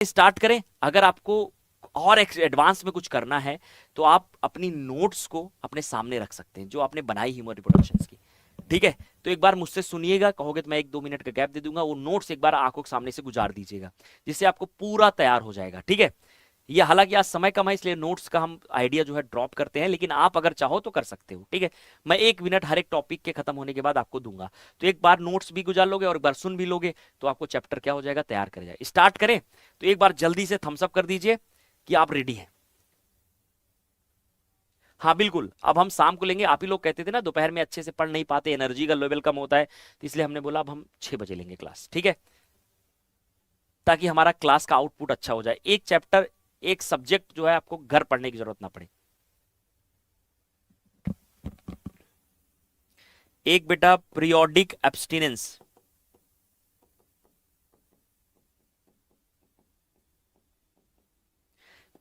Start करें। अगर आपको और एडवांस में कुछ करना है तो आप अपनी नोट्स को अपने सामने रख सकते हैं जो आपने बनाई ह्यूमन रिप्रोडक्शंस की। ठीक है, तो एक बार मुझसे सुनिएगा, कहोगे तो मैं 1-2 मिनट का गैप दे दूंगा, वो नोट्स एक बार आंखों के सामने से गुजार दीजिएगा, जिससे आपको पूरा तैयार हो जाएगा। ठीक है, ये हालांकि आज समय कम है इसलिए नोट्स का हम आइडिया जो है ड्रॉप करते हैं, लेकिन आप अगर चाहो तो कर सकते हो। ठीक है, मैं 1 मिनट हर एक टॉपिक के खत्म होने के बाद आपको दूंगा, तो एक बार नोट्स भी गुजार लोगे और एक बार सुन भी लोगे तो आपको चैप्टर क्या हो जाएगा, तैयार कर जाएगा। स्टार्ट करें तो एक बार जल्दी से थम्स अप कर दीजिए कि आप रेडी हैं। हाँ बिल्कुल, अब हम शाम को लेंगे। आप ही लोग कहते थे ना दोपहर में अच्छे से पढ़ नहीं पाते, एनर्जी का लेवल कम होता है, तो इसलिए हमने बोला अब हम 6 बजे लेंगे क्लास। ठीक है, ताकि हमारा क्लास का आउटपुट अच्छा हो जाए, एक चैप्टर एक सब्जेक्ट जो है आपको घर पढ़ने की जरूरत ना पड़े। एक बेटा पीरियोडिक एब्सटिनेंस,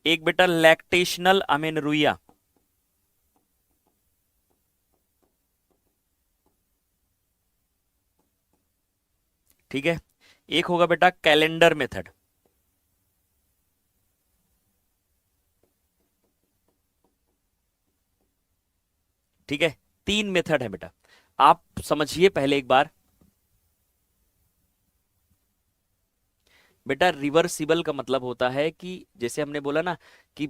एक बेटा लैक्टेशनल अमेनोरिया, ठीक है, एक होगा बेटा कैलेंडर मेथड, ठीक है, 3 मेथड है बेटा। आप समझिए पहले एक बार, बेटा रिवर्सिबल का मतलब होता है कि जैसे हमने बोला ना कि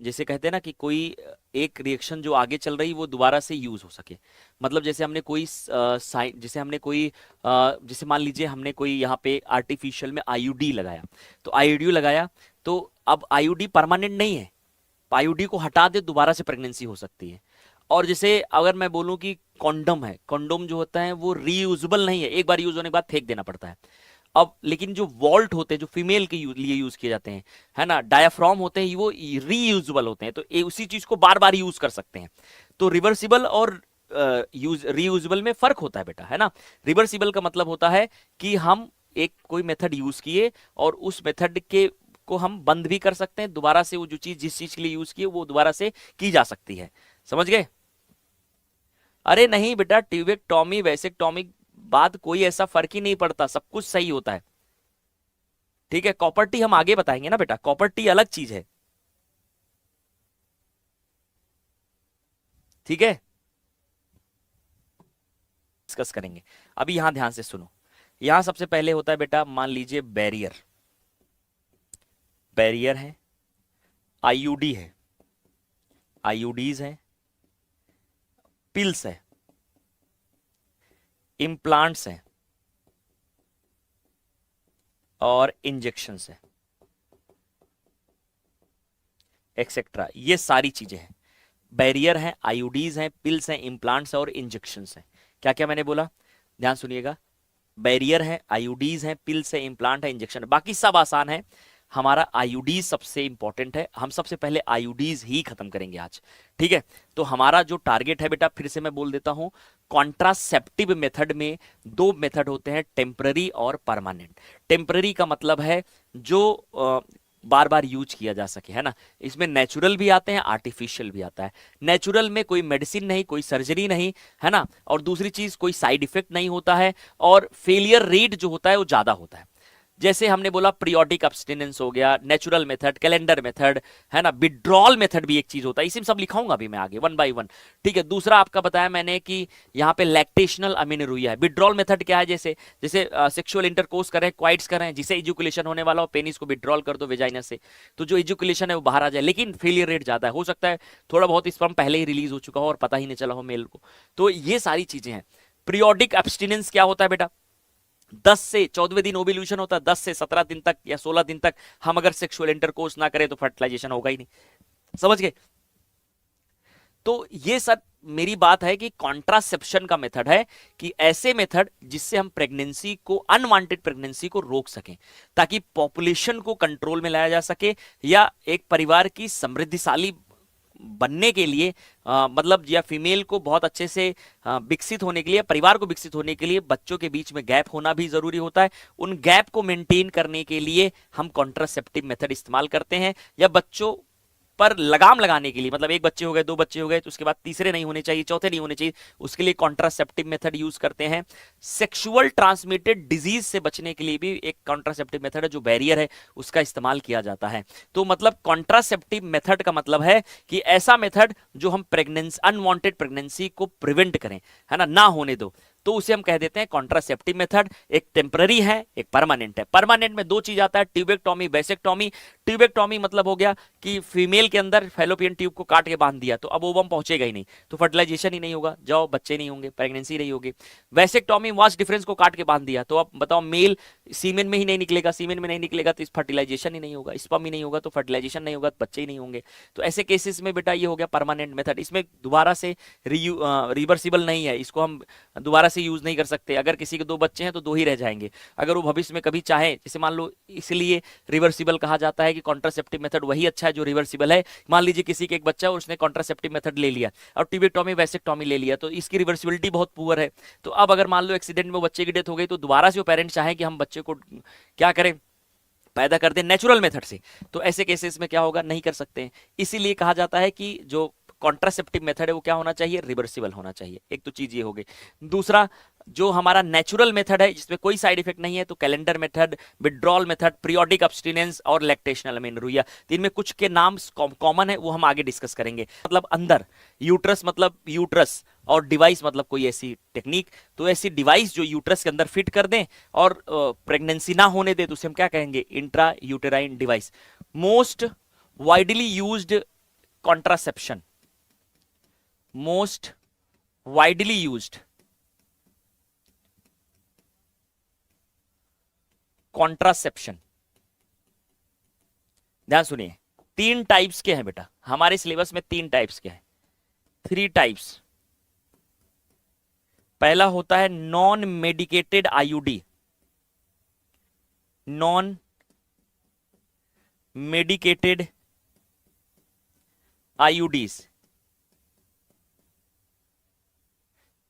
जैसे कहते हैं ना कि कोई एक रिएक्शन जो आगे चल रही वो दोबारा से यूज हो सके। मतलब जैसे हमने कोई जैसे हमने कोई जैसे मान लीजिए हमने कोई यहाँ पे आर्टिफिशियल में आईयूडी लगाया, तो आईयूडी लगाया तो अब आईयूडी परमानेंट नहीं है, आईयूडी को हटा दे दोबारा से प्रेगनेंसी हो सकती है। और जैसे अगर मैं बोलूं कि कॉन्डम है, कॉन्डोम जो होता है वो रीयूजेबल नहीं है, एक बार यूज होने के बाद फेंक देना पड़ता है। अब लेकिन जो वॉल्ट होते हैं जो फीमेल के लिए यूज किए जाते हैं, है ना, डायाफ्राम होते हैं, वो रीयूजेबल होते हैं, तो उसी चीज को बार बार यूज कर सकते हैं। तो रिवर्सिबल और यूज रीयूजेबल में फर्क होता है बेटा, है ना। रिवर्सिबल का मतलब होता है कि हम एक कोई मेथड यूज किए और उस मेथड के को हम बंद भी कर सकते हैं, दोबारा से वो जो चीज जिस चीज के लिए यूज की वो दोबारा से की जा सकती है। समझ गए? अरे नहीं बेटा, ट्यूबेक्टॉमी वैसेक्टॉमी बाद कोई ऐसा फर्क ही नहीं पड़ता, सब कुछ सही होता है। ठीक है, कॉपर टी हम आगे बताएंगे ना बेटा, कॉपर टी अलग चीज है। ठीक है, डिस्कस करेंगे। अभी यहां ध्यान से सुनो, यहां सबसे पहले होता है बेटा, मान लीजिए बैरियर, बैरियर है, आईयूडी है, आईयूडीज है, पिल्स है, इम्प्लांट्स हैं और इंजेक्शंस है, एक्सेट्रा, ये सारी चीजें हैं। बैरियर है, आईयूडीज हैं, पिल्स हैं, इम्प्लांट्स हैं और इंजेक्शंस हैं। क्या क्या मैंने बोला, ध्यान सुनिएगा। बैरियर है, आईयूडीज हैं, पिल्स है, इम्प्लांट है, इंजेक्शन है, बाकी सब आसान है। हमारा आईयूडीज सबसे इंपॉर्टेंट है, हम सबसे पहले आईयूडीज ही खत्म करेंगे आज। ठीक है, तो हमारा जो टारगेट है बेटा, फिर से मैं बोल देता हूं, कॉन्ट्रासेप्टिव मेथड में 2 मेथड होते हैं, टेम्पररी और परमानेंट। टेम्पररी का मतलब है जो बार बार यूज किया जा सके, है ना। इसमें नेचुरल भी आते हैं, आर्टिफिशियल भी आता है। नेचुरल में कोई मेडिसिन नहीं, कोई सर्जरी नहीं, है ना, और दूसरी चीज कोई साइड इफेक्ट नहीं होता है, और फेलियर रेट जो होता है वो ज्यादा होता है। जैसे हमने बोला पीरियोडिक अब्सटिनेंस हो गया, नेचुरल मेथड, कैलेंडर मेथड, है ना, विड्रॉल मेथड भी एक चीज होता है, इसी में सब लिखाऊंगा अभी मैं आगे 1 बाय 1। ठीक है, दूसरा आपका बताया मैंने कि यहाँ पे लैक्टेशनल अमेनोरिया है। विड्रॉल मेथड क्या है, जैसे जैसे सेक्सुअल इंटरकोर्स कर रहे हैं, क्वाइट्स कर रहे हैं, जिसे इजुकुलेशन होने वाला हो, पेनिस को विड्रॉल कर दो वेजाइना से, तो जो इजुकुलेशन है वो बाहर आ जाए, लेकिन फेलियर रेट ज्यादा है, हो सकता है थोड़ा बहुत स्पर्म पहले ही रिलीज हो चुका हो और पता ही नहीं चला हो मेल को। तो ये सारी चीजें हैं। पीरियोडिक एब्सटिनेंस क्या होता है बेटा, 10 से 14वें दिन ओव्यूलेशन होता है, 10 से 17 दिन तक या 16 दिन तक हम अगर सेक्सुअल इंटरकोर्स ना करें तो फर्टिलाइजेशन होगा ही नहीं। समझ गए? तो ये सब मेरी बात है कि कॉन्ट्रासेप्शन का मेथड है, कि ऐसे मेथड जिससे हम प्रेगनेंसी को, अनवांटेड प्रेगनेंसी को रोक सकें, ताकि पॉपुलेशन को कंट्रोल में लाया जा सके, या एक परिवार की समृद्धिशाली बनने के लिए मतलब या फीमेल को बहुत अच्छे से विकसित होने के लिए, परिवार को विकसित होने के लिए बच्चों के बीच में गैप होना भी जरूरी होता है। उन गैप को मेंटेन करने के लिए हम कॉन्ट्रासेप्टिव मेथड इस्तेमाल करते हैं, या बच्चों पर लगाम लगाने के लिए, मतलब एक बच्चे हो गए, दो बच्चे हो गए, तो उसके बाद तीसरे नहीं होने चाहिए, चौथे नहीं होने चाहिए, उसके लिए कॉन्ट्रासेप्टिव मेथड यूज करते हैं। सेक्सुअल ट्रांसमिटेड डिजीज से बचने के लिए भी एक कॉन्ट्रासेप्टिव मेथड है जो बैरियर है, उसका इस्तेमाल किया जाता है। तो मतलब कॉन्ट्रासेप्टिव मेथड का मतलब है कि ऐसा मेथड जो हम प्रेगनेंसी, अनवांटेड प्रेगनेंसी को प्रिवेंट करें, है ना होने दो, तो उसे हम कह देते हैं कॉन्ट्रासेप्टिव मेथड। एक टेम्पररी है, एक परमानेंट है। परमानेंट में दो चीज आता है, ट्यूबेक्टोमी, वैसेक्टोमी। ट्यूबेक्टोमी मतलब हो गया कि फीमेल के अंदर फैलोपियन ट्यूब को काट के बांध दिया, तो अब ओवम पहुंचेगा ही नहीं, तो फर्टिलाइजेशन ही नहीं होगा, जाओ बच्चे नहीं होंगे, प्रेगनेंसी नहीं होगी। वैसेक्टोमी, वास डिफरेंस को काट के बांध दिया, तो अब बताओ मेल सीमेन में ही नहीं निकलेगा, सीमेन में नहीं निकलेगा तो फर्टिलाइजेशन ही नहीं होगा, स्पर्म ही नहीं होगा तो फर्टिलाइजेशन नहीं होगा, तो बच्चे ही नहीं होंगे। तो ऐसे केसेस में बेटा ये हो गया परमानेंट मेथड। इसमें दोबारा से रिवर्सिबल नहीं है, इसको हम दोबारा से यूज नहीं कर सकते। अगर किसी के दो बच्चे हैं तो दो ही रह जाएंगे, अगर वो भविष्य में कभी चाहे, जैसे मान लो, इसलिए रिवर्सिबल कहा जाता है कि कॉन्ट्रासेप्टिव मेथड वही अच्छा है जो रिवर्सिबल है। मान लीजिए किसी के एक बच्चा है और उसने कॉन्ट्रासेप्टिव मेथड ले लिया और ट्यूबेक्टोमी, वैसेक्टोमी ले लिया, तो इसकी रिवर्सिबिलिटी बहुत पुअर है। तो अब अगर मान लो एक्सीडेंट में बच्चे की डेथ हो गई, तो दोबारा से वो पेरेंट चाहे कि हम बच्चे को क्या करें, पैदा कर दें नेचुरल मेथड से, तो ऐसे केसेस में क्या होगा, नहीं कर सकते हैं। इसीलिए कहा जाता है कि जो कॉन्ट्रासेप्टिव मेथड है वो क्या होना चाहिए, रिवर्सिबल होना चाहिए। एक तो चीज ये हो गई। दूसरा, जो हमारा नेचुरल मेथड है जिसमें कोई साइड इफेक्ट नहीं है, तो calendar method, withdrawal method, periodic abstinence और लैक्टेशनल अमेनोरिया, तो इनमें कुछ के नाम कॉमन है, वो हम आगे डिस्कस करेंगे। मतलब अंदर यूट्रस, मतलब यूट्रस, और डिवाइस मतलब कोई ऐसी टेक्निक, तो ऐसी डिवाइस जो यूट्रस के अंदर फिट कर दें और प्रेगनेंसी ना होने दे, तो उसे हम क्या कहेंगे, intra uterine device. Most widely used contraception, most widely used contraception, ध्यान सुनिए, तीन टाइप्स के हैं बेटा हमारे सिलेबस में, तीन टाइप्स के हैं, 3 टाइप्स। पहला होता है non medicated IUD, non medicated IUDs,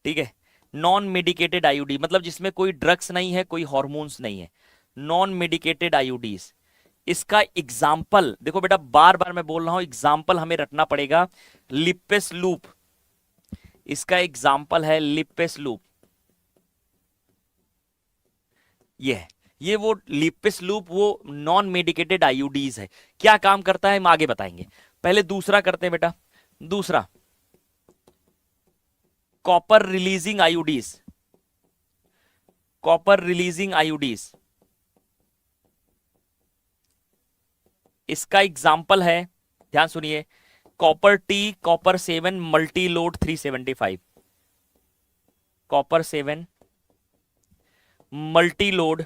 ठीक है। नॉन मेडिकेटेड आईयूडी मतलब जिसमें कोई ड्रग्स नहीं है, कोई हॉर्मोन्स नहीं है, नॉन मेडिकेटेड आईयूडीज। इसका एग्जाम्पल देखो बेटा, बार बार मैं बोल रहा हूं, एग्जाम्पल हमें रटना पड़ेगा, लिपेस लूप, इसका एग्जाम्पल है लिपेस लूप। ये वो लिपेस लूप, वो नॉन मेडिकेटेड आईयूडीज है। क्या काम करता है हम आगे बताएंगे, पहले दूसरा करते हैं बेटा। दूसरा, copper releasing IUDs, copper releasing IUDs, इसका एग्जाम्पल है, ध्यान सुनिए, copper T, copper 7 multi load 375, copper 7 multi load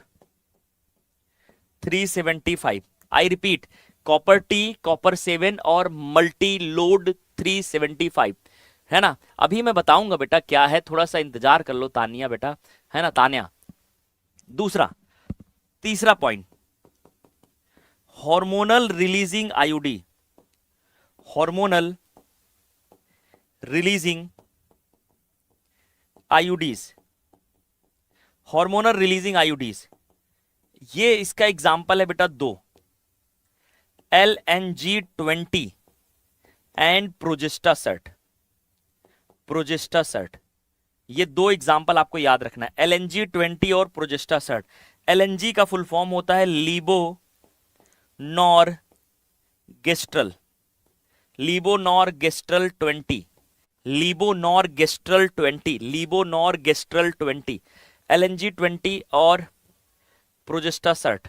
375। I repeat, copper T, copper 7 और मल्टी लोड 375, है ना। अभी मैं बताऊंगा बेटा क्या है, थोड़ा सा इंतजार कर लो तानिया बेटा, है ना तानिया। दूसरा, तीसरा point, hormonal releasing IUD, hormonal releasing IUDs, hormonal releasing IUDs, ये इसका एग्जाम्पल है बेटा दो, LNG-20 एंड प्रोजेस्टासर्ट, प्रोजेस्टासर्ट, ये दो एग्जाम्पल आपको याद रखना है, LNG-20 और प्रोजेस्टासर्ट। LNG का फुल फॉर्म होता है levonorgestrel, levonorgestrel 20, levonorgestrel 20, levonorgestrel 20, LNG-20 और प्रोजेस्टासर्ट,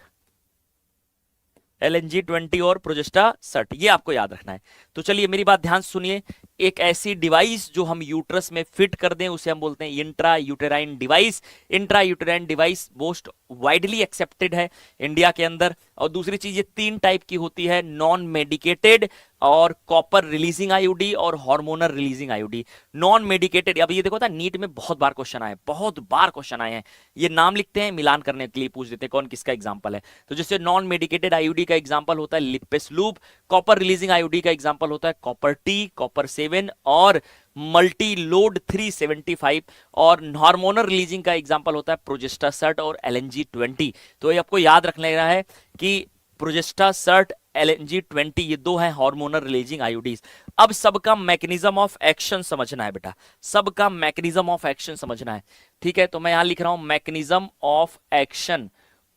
LNG-20 और प्रोजेस्टासर्ट, ये आपको याद रखना है। तो चलिए मेरी बात ध्यान सुनिए, एक ऐसी डिवाइस जो हम यूट्रस में फिट कर दें उसे हम बोलते हैं intra uterine device. Intra uterine device most widely accepted है इंडिया के अंदर। और दूसरी चीज, ये 3 टाइप की होती है, नॉन मेडिकेटेड और कॉपर रिलीजिंग आईयूडी और hormonal releasing IUD. Non medicated, अब ये देखो था नीट में बहुत बार क्वेश्चन आए, बहुत बार क्वेश्चन आए हैं, ये नाम लिखते हैं मिलान करने के लिए पूछ देते हैं कौन किसका एग्जाम्पल है। तो जैसे नॉन मेडिकेटेड आईयूडी का एग्जाम्पल होता है lipase loop, copper releasing IUD का एग्जाम्पल होता है कॉपर टी, कॉपर 7 और मल्टी लोड 375, और हार्मोनल रिलीजिंग का एग्जांपल होता है प्रोजेस्टासर्ट और LNG-20। तो ये आपको याद रखना है कि प्रोजेस्टा सर्ट LNG-20, ये दो हैं हार्मोनल रिलीजिंग आईयूडीज। अब सबका मैकेनिज्म ऑफ एक्शन समझना है बेटा, सबका मैकेनिज्म ऑफ एक्शन समझना है। ठीक है, तो मैं यहां लिख रहा हूं mechanism of action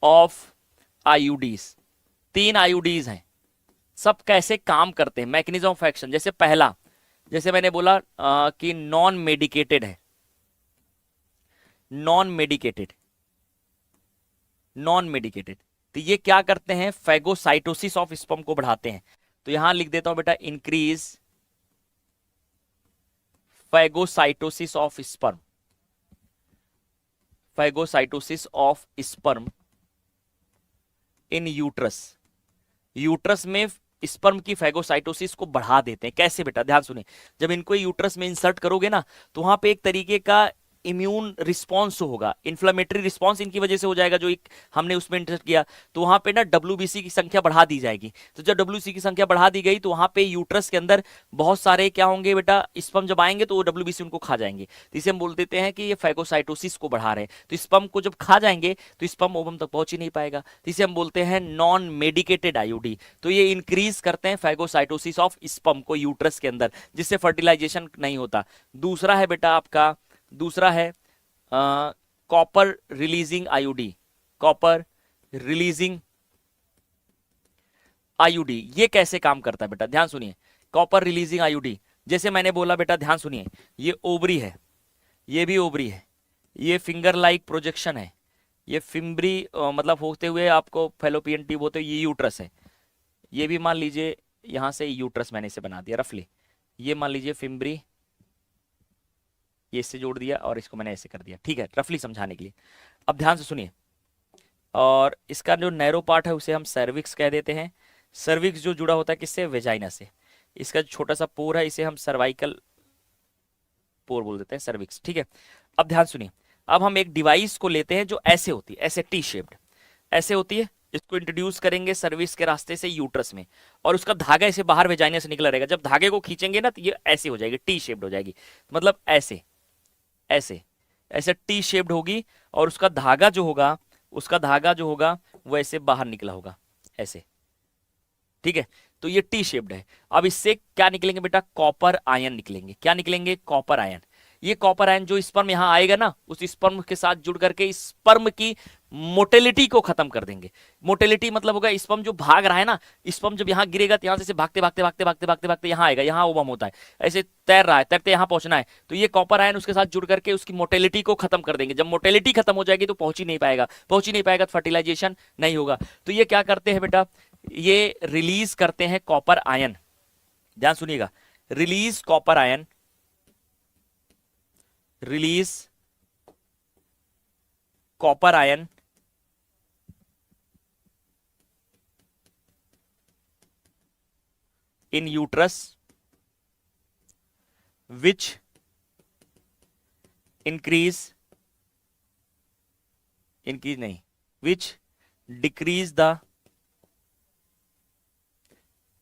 of IUDs. 3 IUDs हैं, सब कैसे काम करते हैं, मैकेनिज्म ऑफ एक्शन। जैसे पहला, जैसे मैंने बोला कि नॉन मेडिकेटेड है, नॉन मेडिकेटेड, नॉन मेडिकेटेड, तो ये क्या करते हैं, फैगोसाइटोसिस ऑफ स्पर्म को बढ़ाते हैं। तो यहां लिख देता हूं बेटा, increase phagocytosis of sperm, phagocytosis of sperm in uterus. Uterus में स्पर्म की फैगोसाइटोसिस को बढ़ा देते हैं। कैसे बेटा, ध्यान सुनिए, जब इनको यूट्रस में इंसर्ट करोगे ना, तो वहां पे एक तरीके का इम्यून रिस्पॉन्स होगा, इन्फ्लेमेटरी रिस्पॉन्स इनकी वजह से हो जाएगा, जो एक हमने उसमें इंटरेस्ट किया। तो वहां पे ना WBC की संख्या बढ़ा दी जाएगी। तो जब WBC की संख्या बढ़ा दी गई, तो वहां पे यूट्रस के अंदर बहुत सारे क्या होंगे बेटा, स्पर्म जब आएंगे तो वो WBC उनको खा जाएंगे। तो इसे हम बोल देते हैं कि ये फैगोसाइटोसिस को बढ़ा रहे हैं। तो स्पर्म को जब खा जाएंगे तो स्पर्म ओवम तक पहुंच ही नहीं पाएगा। तो इसे हम बोलते हैं नॉन मेडिकेटेड आईयूडी। तो ये इंक्रीज करते हैं फैगोसाइटोसिस ऑफ स्पर्म को यूट्रस के अंदर, जिससे फर्टिलाइजेशन नहीं होता। दूसरा है बेटा आपका, दूसरा है copper releasing IUD, copper releasing IUD. ये कैसे काम करता है बेटा, ध्यान सुनिए, कॉपर रिलीजिंग आईयूडी। जैसे मैंने बोला बेटा, ध्यान सुनिए, ये ओवरी है, ये भी ओवरी है, ये फिंगर लाइक प्रोजेक्शन है, ये फिम्बरी मतलब होते हुए आपको फेलोपियन ट्यूब होते हुए ये यूट्रस है। ये भी मान लीजिए यहां से यूट्रस मैंने इसे बना दिया रफली, ये मान लीजिए फिम्बरी, ये इससे जोड़ दिया और इसको मैंने ऐसे कर दिया। ठीक है, रफली समझाने के लिए। अब ध्यान से सुनिए, और इसका जो नैरो पार्ट है उसे हम सर्विक्स कह देते हैं। सर्विक्स जो जुड़ा होता है किससे, वेजाइना से। इसका जो छोटा सा पोर है इसे हम सर्वाइकल पोर बोल देते हैं, सर्विक्स। ठीक है, अब ध्यान सुनिए, अब हम एक डिवाइस को लेते हैं जो ऐसे होती है, ऐसे टी शेप्ड ऐसे होती है। इसको इंट्रोड्यूस करेंगे सर्विक्स के रास्ते से यूट्रस में, और उसका धागा ऐसे बाहर वेजाइना से निकला रहेगा। जब धागे को खींचेंगे ना, तो ये ऐसे हो जाएगी, टी शेप्ड हो जाएगी, मतलब ऐसे ऐसे ऐसे टी शेप्ड होगी। और उसका धागा जो होगा, उसका धागा जो होगा वो ऐसे बाहर निकला होगा, ऐसे। ठीक है, तो ये टी शेप्ड है। अब इससे क्या निकलेंगे बेटा, कॉपर आयन निकलेंगे। क्या निकलेंगे, कॉपर आयन। ये कॉपर आयन जो स्पर्म यहां आएगा ना, उस स्पर्म के साथ जुड़ करके स्पर्म की मोटेलिटी को खत्म कर देंगे। मोटेलिटी मतलब होगा स्पर्म जो भाग रहा है ना, स्पर्म जब यहां गिरेगा तो यहां से भागते भागते भागते भागते भागते भागते यहां आएगा, यहां ओवम होता है, ऐसे तैर रहा है, तैरते यहां पहुंचना है। तो ये कॉपर आयन उसके साथ जुड़ करके उसकी मोटेलिटी को खत्म कर देंगे। जब मोटेलिटी खत्म हो जाएगी तो पहुंच ही नहीं पाएगा, पहुंच ही नहीं पाएगा तो फर्टिलाइजेशन नहीं होगा। तो ये क्या करते हैं बेटा, ये रिलीज करते हैं कॉपर आयन। ध्यान सुनिएगा, release copper ion, release copper ion in uterus which increase नहीं, विच डिक्रीज द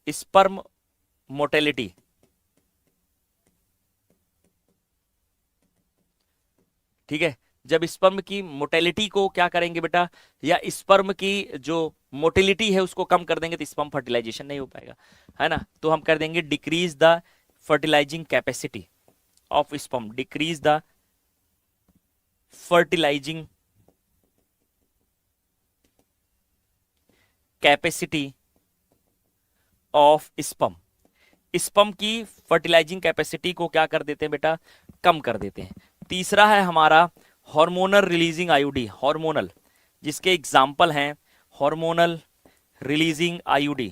स्पर्म मोटेलिटी। ठीक है, जब स्पर्म की मोटेलिटी को क्या करेंगे बेटा, या स्पर्म की जो मोटिलिटी है उसको कम कर देंगे, तो स्पर्म फर्टिलाइजेशन नहीं हो पाएगा, है ना। तो हम कर देंगे decrease the fertilising capacity of sperm, decrease the fertilising capacity of sperm. Sperm की फर्टिलाइजिंग कैपेसिटी को क्या कर देते हैं बेटा, कम कर देते हैं। तीसरा है हमारा हार्मोनल रिलीजिंग आईयूडी, हार्मोनल, जिसके एग्जाम्पल हैं हार्मोनल रिलीजिंग आईयूडी।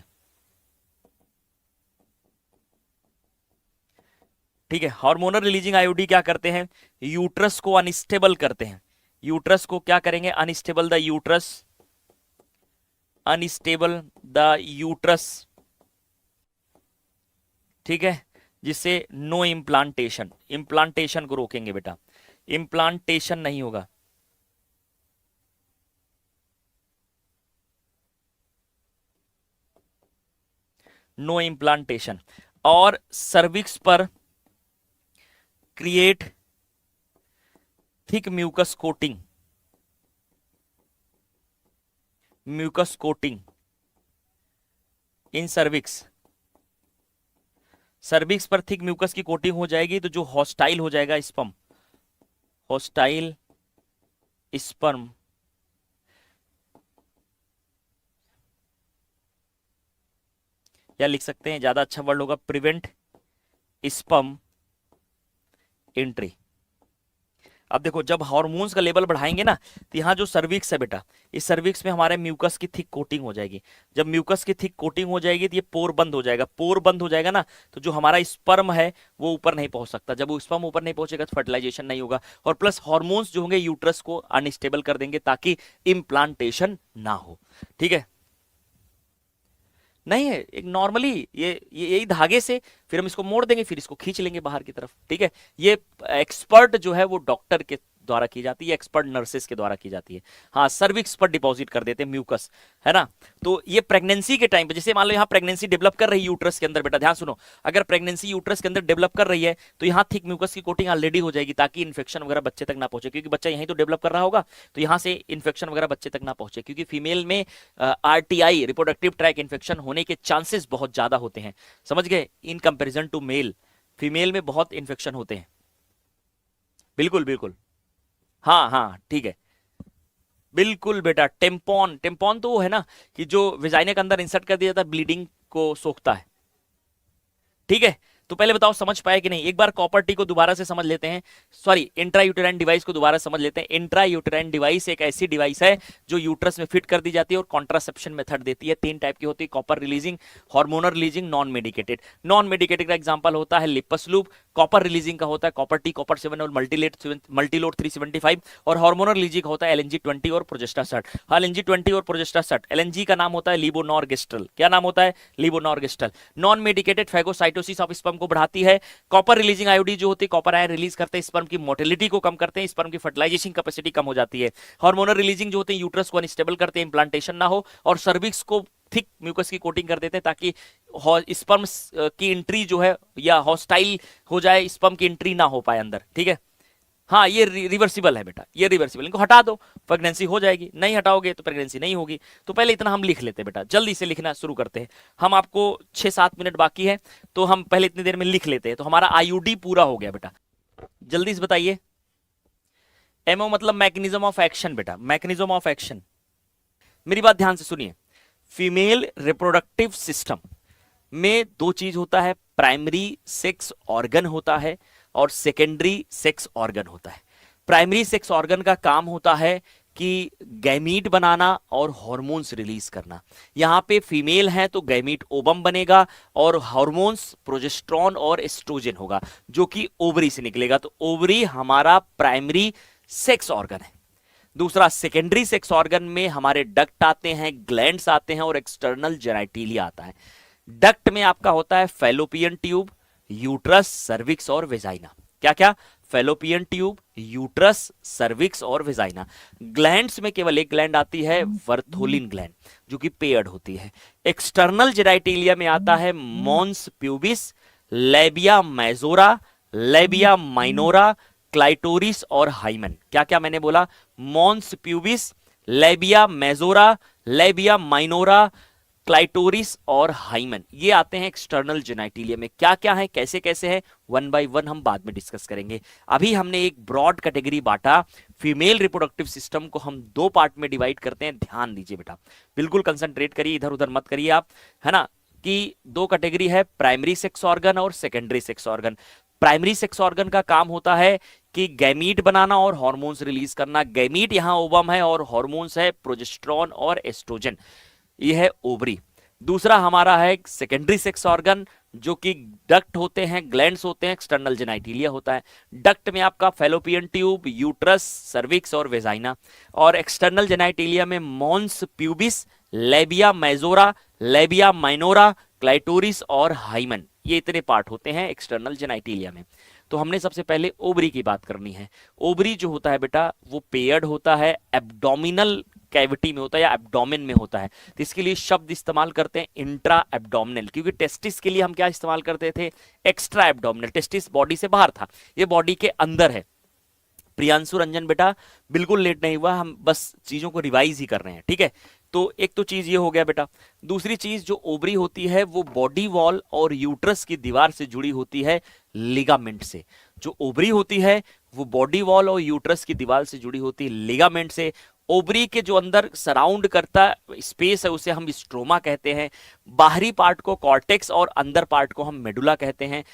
ठीक है, हार्मोनल रिलीजिंग आईयूडी क्या करते हैं, यूट्रस को अनस्टेबल करते हैं। यूट्रस को क्या करेंगे, unstable the uterus, unstable the uterus. ठीक है, जिससे नो इम्प्लांटेशन, इम्प्लांटेशन को रोकेंगे बेटा, इम्प्लांटेशन नहीं होगा। No implantation. और सर्विक्स पर create thick mucus coating, mucus coating, in cervix, cervix पर थिक म्यूकस की कोटिंग हो जाएगी, तो जो हॉस्टाइल हो जाएगा स्पर्म, हॉस्टाइल स्पर्म, या लिख सकते हैं, ज्यादा अच्छा वर्ड होगा, प्रिवेंट स्पर्म एंट्री। अब देखो जब हार्मोन्स का लेवल बढ़ाएंगे ना, तो यहाँ जो सर्विक्स है बेटा, इस सर्विक्स में हमारे म्यूकस की थिक कोटिंग हो जाएगी। जब म्यूकस की थिक कोटिंग हो जाएगी तो ये पोर बंद हो जाएगा, पोर बंद हो जाएगा ना, तो जो हमारा स्पर्म है वो ऊपर नहीं पहुंच सकता। जब वो स्पर्म ऊपर नहीं पहुंचेगा तो फर्टिलाइजेशन नहीं होगा, और प्लस हार्मोन्स जो होंगे यूट्रस को अनस्टेबल कर देंगे ताकि इम्प्लांटेशन ना हो। ठीक है, नहीं है एक नॉर्मली ये यही धागे से फिर हम इसको मोड़ देंगे, फिर इसको खींच लेंगे बाहर की तरफ। ठीक है, ये एक्सपर्ट जो है वो डॉक्टर के द्वारा की जाती है, एक्सपर्ट नर्सेस के द्वारा की जाती है। हाँ, सर्विक्स पर डिपॉजिट कर देते हैं म्यूकस, है ना। तो ये प्रेगनेंसी के टाइम पे, जैसे मान लो यहाँ प्रेगनेंसी डेवलप कर रही है यूट्रस के अंदर, बेटा ध्यान सुनो, अगर प्रेगनेंसी यूट्रस के अंदर डेवलप कर रही है तो यहाँ थिक म्यूकस की कोटिंग ऑलरेडी हो जाएगी ताकि इन्फेक्शन वगैरह बच्चे तक ना पहुंचे, क्योंकि बच्चा यहीं तो डेवलप कर रहा होगा, तो यहाँ से इन्फेक्शन वगैरह बच्चे तक ना पहुंचे, क्योंकि फीमेल में आरटीआई रिप्रोडक्टिव ट्रैक इन्फेक्शन होने के चांसेस बहुत ज्यादा होते हैं, समझ गए, in comparison to male. Female में बहुत इन्फेक्शन होते हैं। बिल्कुल बिल्कुल, हाँ हाँ ठीक है, बिल्कुल बेटा। टेम्पॉन, टेम्पॉन तो वो है ना कि जो विजाइने के अंदर इंसर्ट कर दिया जाता है, ब्लीडिंग को सोखता है। ठीक है, तो पहले बताओ समझ पाए कि नहीं, एक बार कॉपर टी को दोबारा से समझ लेते हैं, सॉरी इंट्रायूटेराइन डिवाइस को दोबारा समझ लेते हैं। इंट्रायूटेराइन डिवाइस एक ऐसी डिवाइस है जो यूट्रस में फिट कर दी जाती है और कॉन्ट्रासेप्शन मेथड देती है। तीन टाइप की होती है, copper releasing, hormonal releasing, non medicated. Non medicated का एग्जांपल होता है लिपस लूप, कॉपर रिलीजिंग का होता है कॉपर टी, कॉपर 7 और मल्टीलोड 375, और हार्मोनल रिलीजिंग का होता है एलएनजी 20 और प्रोजेस्टासर्ट। हाँ, एलएनजी 20 और प्रोजेस्टासर्ट, एलएनजी का नाम होता है लीवोनॉर्गेस्ट्रल। क्या नाम होता है? Levonorgestrel. Non medicated phagocytosis of sperm को बढ़ाती है। कॉपर रिलीजिंग आयोडी जो होती है, कॉपर आयन रिलीज करते हैं, स्पर्म की मोटिलिटी को कम करते हैं, स्पर्म की फर्टिलाइजेशन कैपेसिटी कम हो जाती है। हार्मोनल रिलीजिंग जो होते हैं, यूट्रस को अनस्टेबल करते हैं, इंप्लांटेशन ना हो, और सर्विक्स को थिक म्यूकस की कोटिंग कर देते हैं ताकि स्पर्म की एंट्री जो है या हॉस्टाइल हो जाए, स्पर्म की एंट्री ना हो पाए अंदर। ठीक है, हाँ ये रिवर्सिबल है बेटा, ये रिवर्सिबल, इनको हटा दो प्रेगनेंसी हो जाएगी, नहीं हटाओगे तो प्रेगनेंसी नहीं होगी। तो पहले इतना हम लिख लेते हैं बेटा, जल्दी से लिखना शुरू करते हैं। हम आपको 6-7 मिनट बाकी है, तो हम पहले इतनी देर में लिख लेते हैं। तो हमारा आईयूडी पूरा हो गया बेटा, जल्दी से बताइए। एमओ मतलब मैकेनिज्म ऑफ एक्शन बेटा, मैकेनिज्म ऑफ एक्शन। मेरी बात ध्यान से सुनिए, फीमेल रिप्रोडक्टिव सिस्टम में दो चीज होता है, प्राइमरी सेक्स ऑर्गन होता है और सेकेंडरी सेक्स ऑर्गन होता है। प्राइमरी सेक्स ऑर्गन का काम होता है कि गैमीट बनाना और हार्मोन्स रिलीज करना। यहां पे फीमेल है तो गैमीट ओवम बनेगा और हार्मोन्स प्रोजेस्ट्रॉन और एस्ट्रोजन होगा जो कि ओवरी से निकलेगा। तो ओवरी हमारा प्राइमरी सेक्स ऑर्गन है। दूसरा सेकेंडरी सेक्स ऑर्गन में हमारे डक्ट आते हैं, ग्लैंड्स आते हैं और एक्सटर्नल जेनाइटिलिया आता है। डक्ट में आपका होता है फैलोपियन ट्यूब, यूट्रस, सर्विक्स और वेजाइना। क्या क्या? फैलोपियन ट्यूब, यूट्रस, सर्विक्स और वेजाइना। ग्लैंड्स में केवल एक ग्लैंड आती है, वर्थोलिन ग्लैंड, जो कि पेयर्ड होती है। एक्सटर्नल जेनाइटिलिया में आता है mons pubis, labia majora, labia minora, clitoris और हाइमन। क्या क्या मैंने बोला? Mons pubis, labia majora, labia minora, clitoris और हाइमन, ये आते हैं एक्सटर्नल जेनाइटिलिया में। क्या क्या है, कैसे कैसे है, वन बाय वन हम बाद में डिस्कस करेंगे। अभी हमने एक ब्रॉड कैटेगरी बांटा, फीमेल रिप्रोडक्टिव सिस्टम को हम दो पार्ट में डिवाइड करते हैं। ध्यान दीजिए बेटा, बिल्कुल कंसंट्रेट करिए, इधर उधर मत करिए आप, है ना, कि दो कैटेगरी है, प्राइमरी सेक्स ऑर्गन और secondary sex organ. Primary sex organ का काम होता है कि गैमीट बनाना और हार्मोन्स रिलीज करना। गैमीट यहां ओवम है और हार्मोन्स है प्रोजेस्ट्रॉन और एस्ट्रोजन, ये है ओवरी। दूसरा हमारा है सेकेंडरी सेक्स ऑर्गन जो कि डक्ट होते हैं, ग्लैंड्स होते हैं, एक्सटर्नल जेनाइटिलिया होता है। डक्ट में आपका फैलोपियन ट्यूब, यूट्रस, सर्विक्स और वेजाइना, और एक्सटर्नल जेनाइटिलिया में mons pubis, labia majora, labia minora, clitoris और हाइमन, ये इतने पार्ट होते हैं एक्सटर्नल जेनाइटिलिया में। तो हमने सबसे पहले ओवरी की बात करनी है। ओवरी जो होता है बेटा वो पेयर्ड होता है, एब्डोमिनल कैविटी में होता है या एब्डोमेन में होता है। तो इसके लिए शब्द इस्तेमाल करते हैं इंट्रा एब्डोमिनल, क्योंकि टेस्टिस के लिए हम क्या इस्तेमाल करते थे? Extra abdominal. टेस्टिस बॉडी से बाहर था, ये बॉडी के अंदर है। प्रियांशु रंजन बेटा बिल्कुल लेट नहीं हुआ, हम बस चीजों को रिवाइज ही कर रहे हैं, ठीक है। तो एक तो चीज ये हो गया बेटा। दूसरी चीज जो ओवरी होती है वो बॉडी वॉल और यूट्रस की दीवार से जुड़ी होती है लिगामेंट से। जो ओवरी होती है वो बॉडी वॉल और यूट्रस की दीवार से जुड़ी होती है लिगामेंट से। ओवरी के जो अंदर सराउंड करता स्पेस है उसे हम स्ट्रोमा कहते हैं। बाहरी पार्ट को कॉर्टेक्स और अंदर पार्ट को हम मेडुला कहते हैं।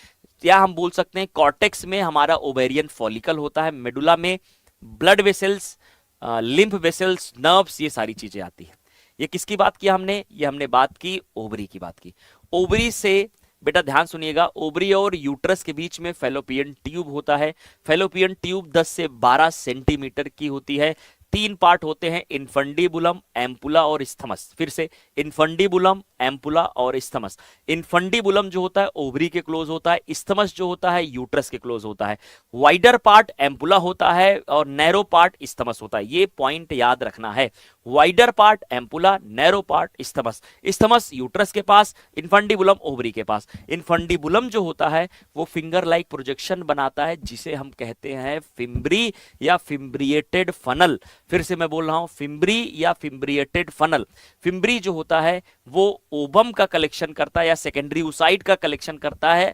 या हम बोल सकते हैं कॉर्टेक्स में हमारा ओवेरियन फॉलिकल होता है, मेडुला में blood vessels, lymph vessels, nerves, ये सारी चीजें आती है। ये किसकी बात की हमने? ये हमने बात की ओवरी की बात की। ओवरी से बेटा ध्यान सुनिएगा, ओवरी और यूट्रस के बीच में फेलोपियन ट्यूब होता है। फेलोपियन ट्यूब 10 से 12 सेंटीमीटर की होती है। 3 पार्ट होते हैं, इनफंडीबुलम, एम्पुला और स्थमस। फिर से इनफंडीबुलम, एम्पुला और स्थमस। इनफंडीबुलम जो होता है ओवरी के क्लोज होता है, स्थमस जो होता है यूट्रस के क्लोज होता है। वाइडर पार्ट एम्पुला होता है और नैरो पार्ट स्थमस होता है। ये पॉइंट याद रखना है, wider part ampulla, narrow part isthmus. Isthmus uterus के पास, इनफंडीबुलम ओवरी के पास। इनफंडीबुलम जो होता है वो फिंगर लाइक प्रोजेक्शन बनाता है जिसे हम कहते हैं फिम्ब्री या फिम्ब्रिएटेड फनल। फिर से मैं बोल रहा हूं, फिम्ब्री या फिम्ब्रिएटेड फनल। फिम्ब्री जो होता है वो ओवम का कलेक्शन करता है या सेकेंडरी oocyte का कलेक्शन करता है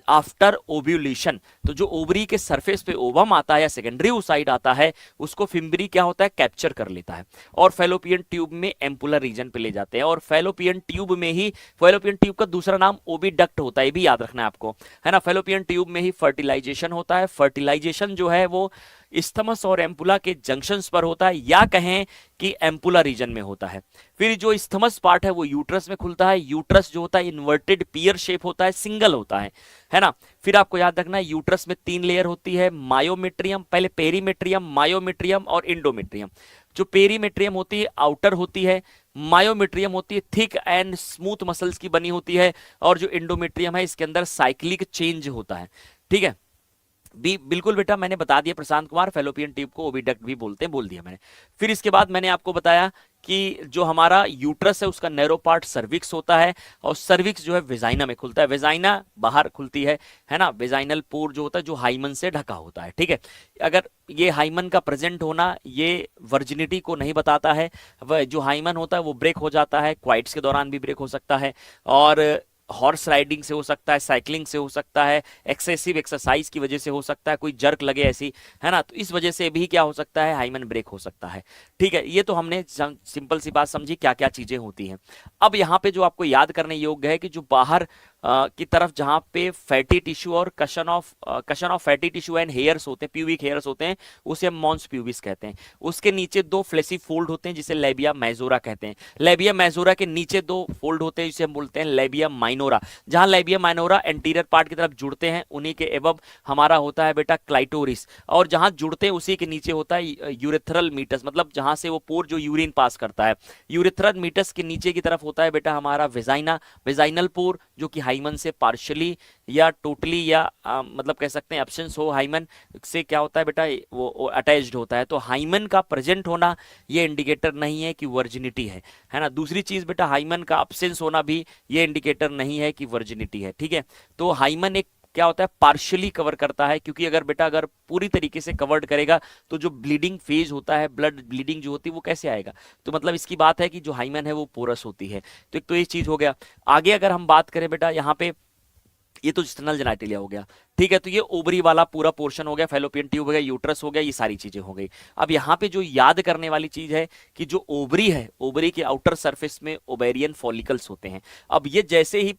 आफ्टर ओव्यूलेशन। तो जो ओवरी के सरफेस पे ओवम आता है या सेकेंडरी oocyte आता है उसको फिम्ब्री क्या होता है, कैप्चर कर लेता है और फेलोपियन ट्यूब में एम्पुलर रीजन पे ले जाते हैं। और फेलोपियन ट्यूब में ही, फेलोपियन ट्यूब का दूसरा नाम ओविडक्ट होता है, ये भी याद रखना है आपको, है ना। फेलोपियन ट्यूब में ही फर्टिलाइजेशन होता है। फर्टिलाइजेशन जो है वो स्थमस और एम्पुला के जंक्शंस पर होता है, या कहें कि एम्पुला रीजन में होता है। फिर जो स्थमस पार्ट है वो यूट्रस में खुलता है। यूट्रस जो होता है इन्वर्टेड पियर शेप होता है, सिंगल होता है ना। फिर आपको याद रखना है यूट्रस में 3 लेयर होती है, मायोमेट्रियम, पहले पेरीमेट्रियम, मायोमेट्रियम और इंडोमेट्रियम। जो पेरीमेट्रियम होती है आउटर होती है, मायोमेट्रियम होती है थिक एंड स्मूथ मसल्स की बनी होती है, और जो इंडोमेट्रियम है इसके अंदर साइक्लिक चेंज होता है। ठीक है, बिल्कुल बेटा मैंने बता दिया प्रशांत कुमार, फेलोपियन ट्यूब को ओविडक्ट भी बोलते हैं, बोल दिया मैंने। फिर इसके बाद मैंने आपको बताया कि जो हमारा यूट्रस है उसका नैरो पार्ट सर्विक्स होता है, और सर्विक्स जो है वेजाइना में खुलता है। वेजाइना बाहर खुलती है ना। वेजाइनल पोर जो होता है जो हाइमन से ढका होता है। ठीक है, अगर ये हाइमन का प्रेजेंट होना ये वर्जिनिटी को नहीं बताता है। वह जो हाइमन होता है वो ब्रेक हो जाता है, क्वाइट्स के दौरान भी ब्रेक हो सकता है, और हॉर्स राइडिंग से हो सकता है, साइकिलिंग से हो सकता है, एक्सेसिव एक्सरसाइज की वजह से हो सकता है, कोई जर्क लगे ऐसी, है ना, तो इस वजह से भी क्या हो सकता है, हाइमन ब्रेक हो सकता है। ठीक है, ये तो हमने सिंपल सी बात समझी क्या क्या चीजें होती हैं। अब यहाँ पे जो आपको याद करने योग्य है कि जो बाहर की तरफ जहां पे फैटी टिश्यू और cushion of fatty tissue and hairs होते हैं, प्यूबिक हेयर्स होते हैं, उसे हम मॉन्स प्यूबिस कहते हैं। उसके नीचे 2 फ्लेसी फोल्ड होते हैं जिसे लेबिया मेजोरा कहते हैं। लेबिया मेजोरा के नीचे 2 फोल्ड होते हैं जिसे हम बोलते हैं लेबिया माइनोरा। जहां लेबिया माइनोरा एंटीरियर पार्ट की तरफ जुड़ते हैं उन्हीं के एबव हमारा होता है बेटा क्लाइटोरिस, और जहां जुड़ते हैं उसी के नीचे होता है यूरेथ्रल मीटस, मतलब जहां से वो पोर जो यूरिन पास करता है, यूरेथ्रल मीटस के नीचे की तरफ होता है बेटा हमारा वेजाइना, वेजाइनल पोर, जो कि हाइमन से पार्शियली या टोटली या मतलब कह सकते हैं एब्सेंस हो हाइमन से क्या होता है बेटा वो अटैच्ड होता है। तो हाइमन का प्रेजेंट होना ये इंडिकेटर नहीं है कि वर्जिनिटी है ना। दूसरी चीज बेटा हाइमन का एब्सेंस होना भी ये इंडिकेटर नहीं है कि वर्जिनिटी है। ठीक है, तो हाइमन एक क्या होता है, पार्शियली कवर करता है, क्योंकि अगर बेटा अगर पूरी तरीके से कवर्ड करेगा तो जो ब्लीडिंग फेज होता है, ब्लड ब्लीडिंग जो होती है वो कैसे आएगा। तो मतलब इसकी बात है कि जो हाइमन है वो पोरस होती है। तो एक तो ये चीज हो गया। आगे अगर हम बात करें बेटा यहाँ पे, ये तो एक्सटर्नल जेनिटलिया हो गया। ठीक है, तो ये ओवरी वाला पूरा पोर्शन हो गया, फेलोपियन ट्यूब हो गया, यूट्रस हो गया, ये सारी चीजें हो गई। अब यहाँ पे जो याद करने वाली चीज है कि जो ओवरी है, ओवरी के आउटर सरफेस में ओवेरियन फॉलिकल्स होते हैं। अब ये जैसे ही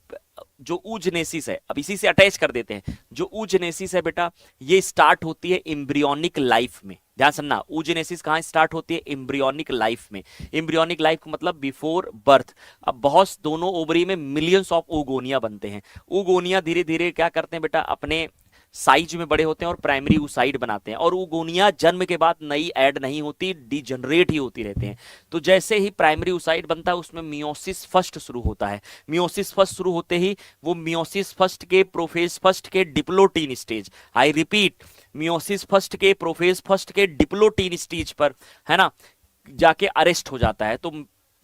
जो ऊजेनेसिस है, अब इसी से अटैच कर देते हैं, जो ऊजेनेसिस है बेटा ये स्टार्ट होती है एम्ब्रियोनिक लाइफ में। ध्यान सुनना, ऊजेनेसिस कहाँ स्टार्ट होती है, एम्ब्रियोनिक लाइफ में। एम्ब्रियोनिक लाइफ का मतलब बिफोर बर्थ। अब बहुत दोनों ओवरी में मिलियंस ऑफ ओगोनिया बनते हैं। ओगोनिया धीरे धीरे क्या करते हैं बेटा, अपने साइज में बड़े होते हैं और प्राइमरी oocyte बनाते हैं, और ओगोनिया जन्म के बाद नई ऐड नहीं होती, डिजनरेट ही होती रहते हैं। तो जैसे ही प्राइमरी oocyte बनता है उसमें मियोसिस फर्स्ट शुरू होता है। मियोसिस फर्स्ट शुरू होते ही वो मियोसिस फर्स्ट के प्रोफेज फर्स्ट के diplotene stage, I repeat, meiosis first के प्रोफेज फर्स्ट के डिप्लोटीन स्टेज पर, है ना, जाके अरेस्ट हो जाता है। तो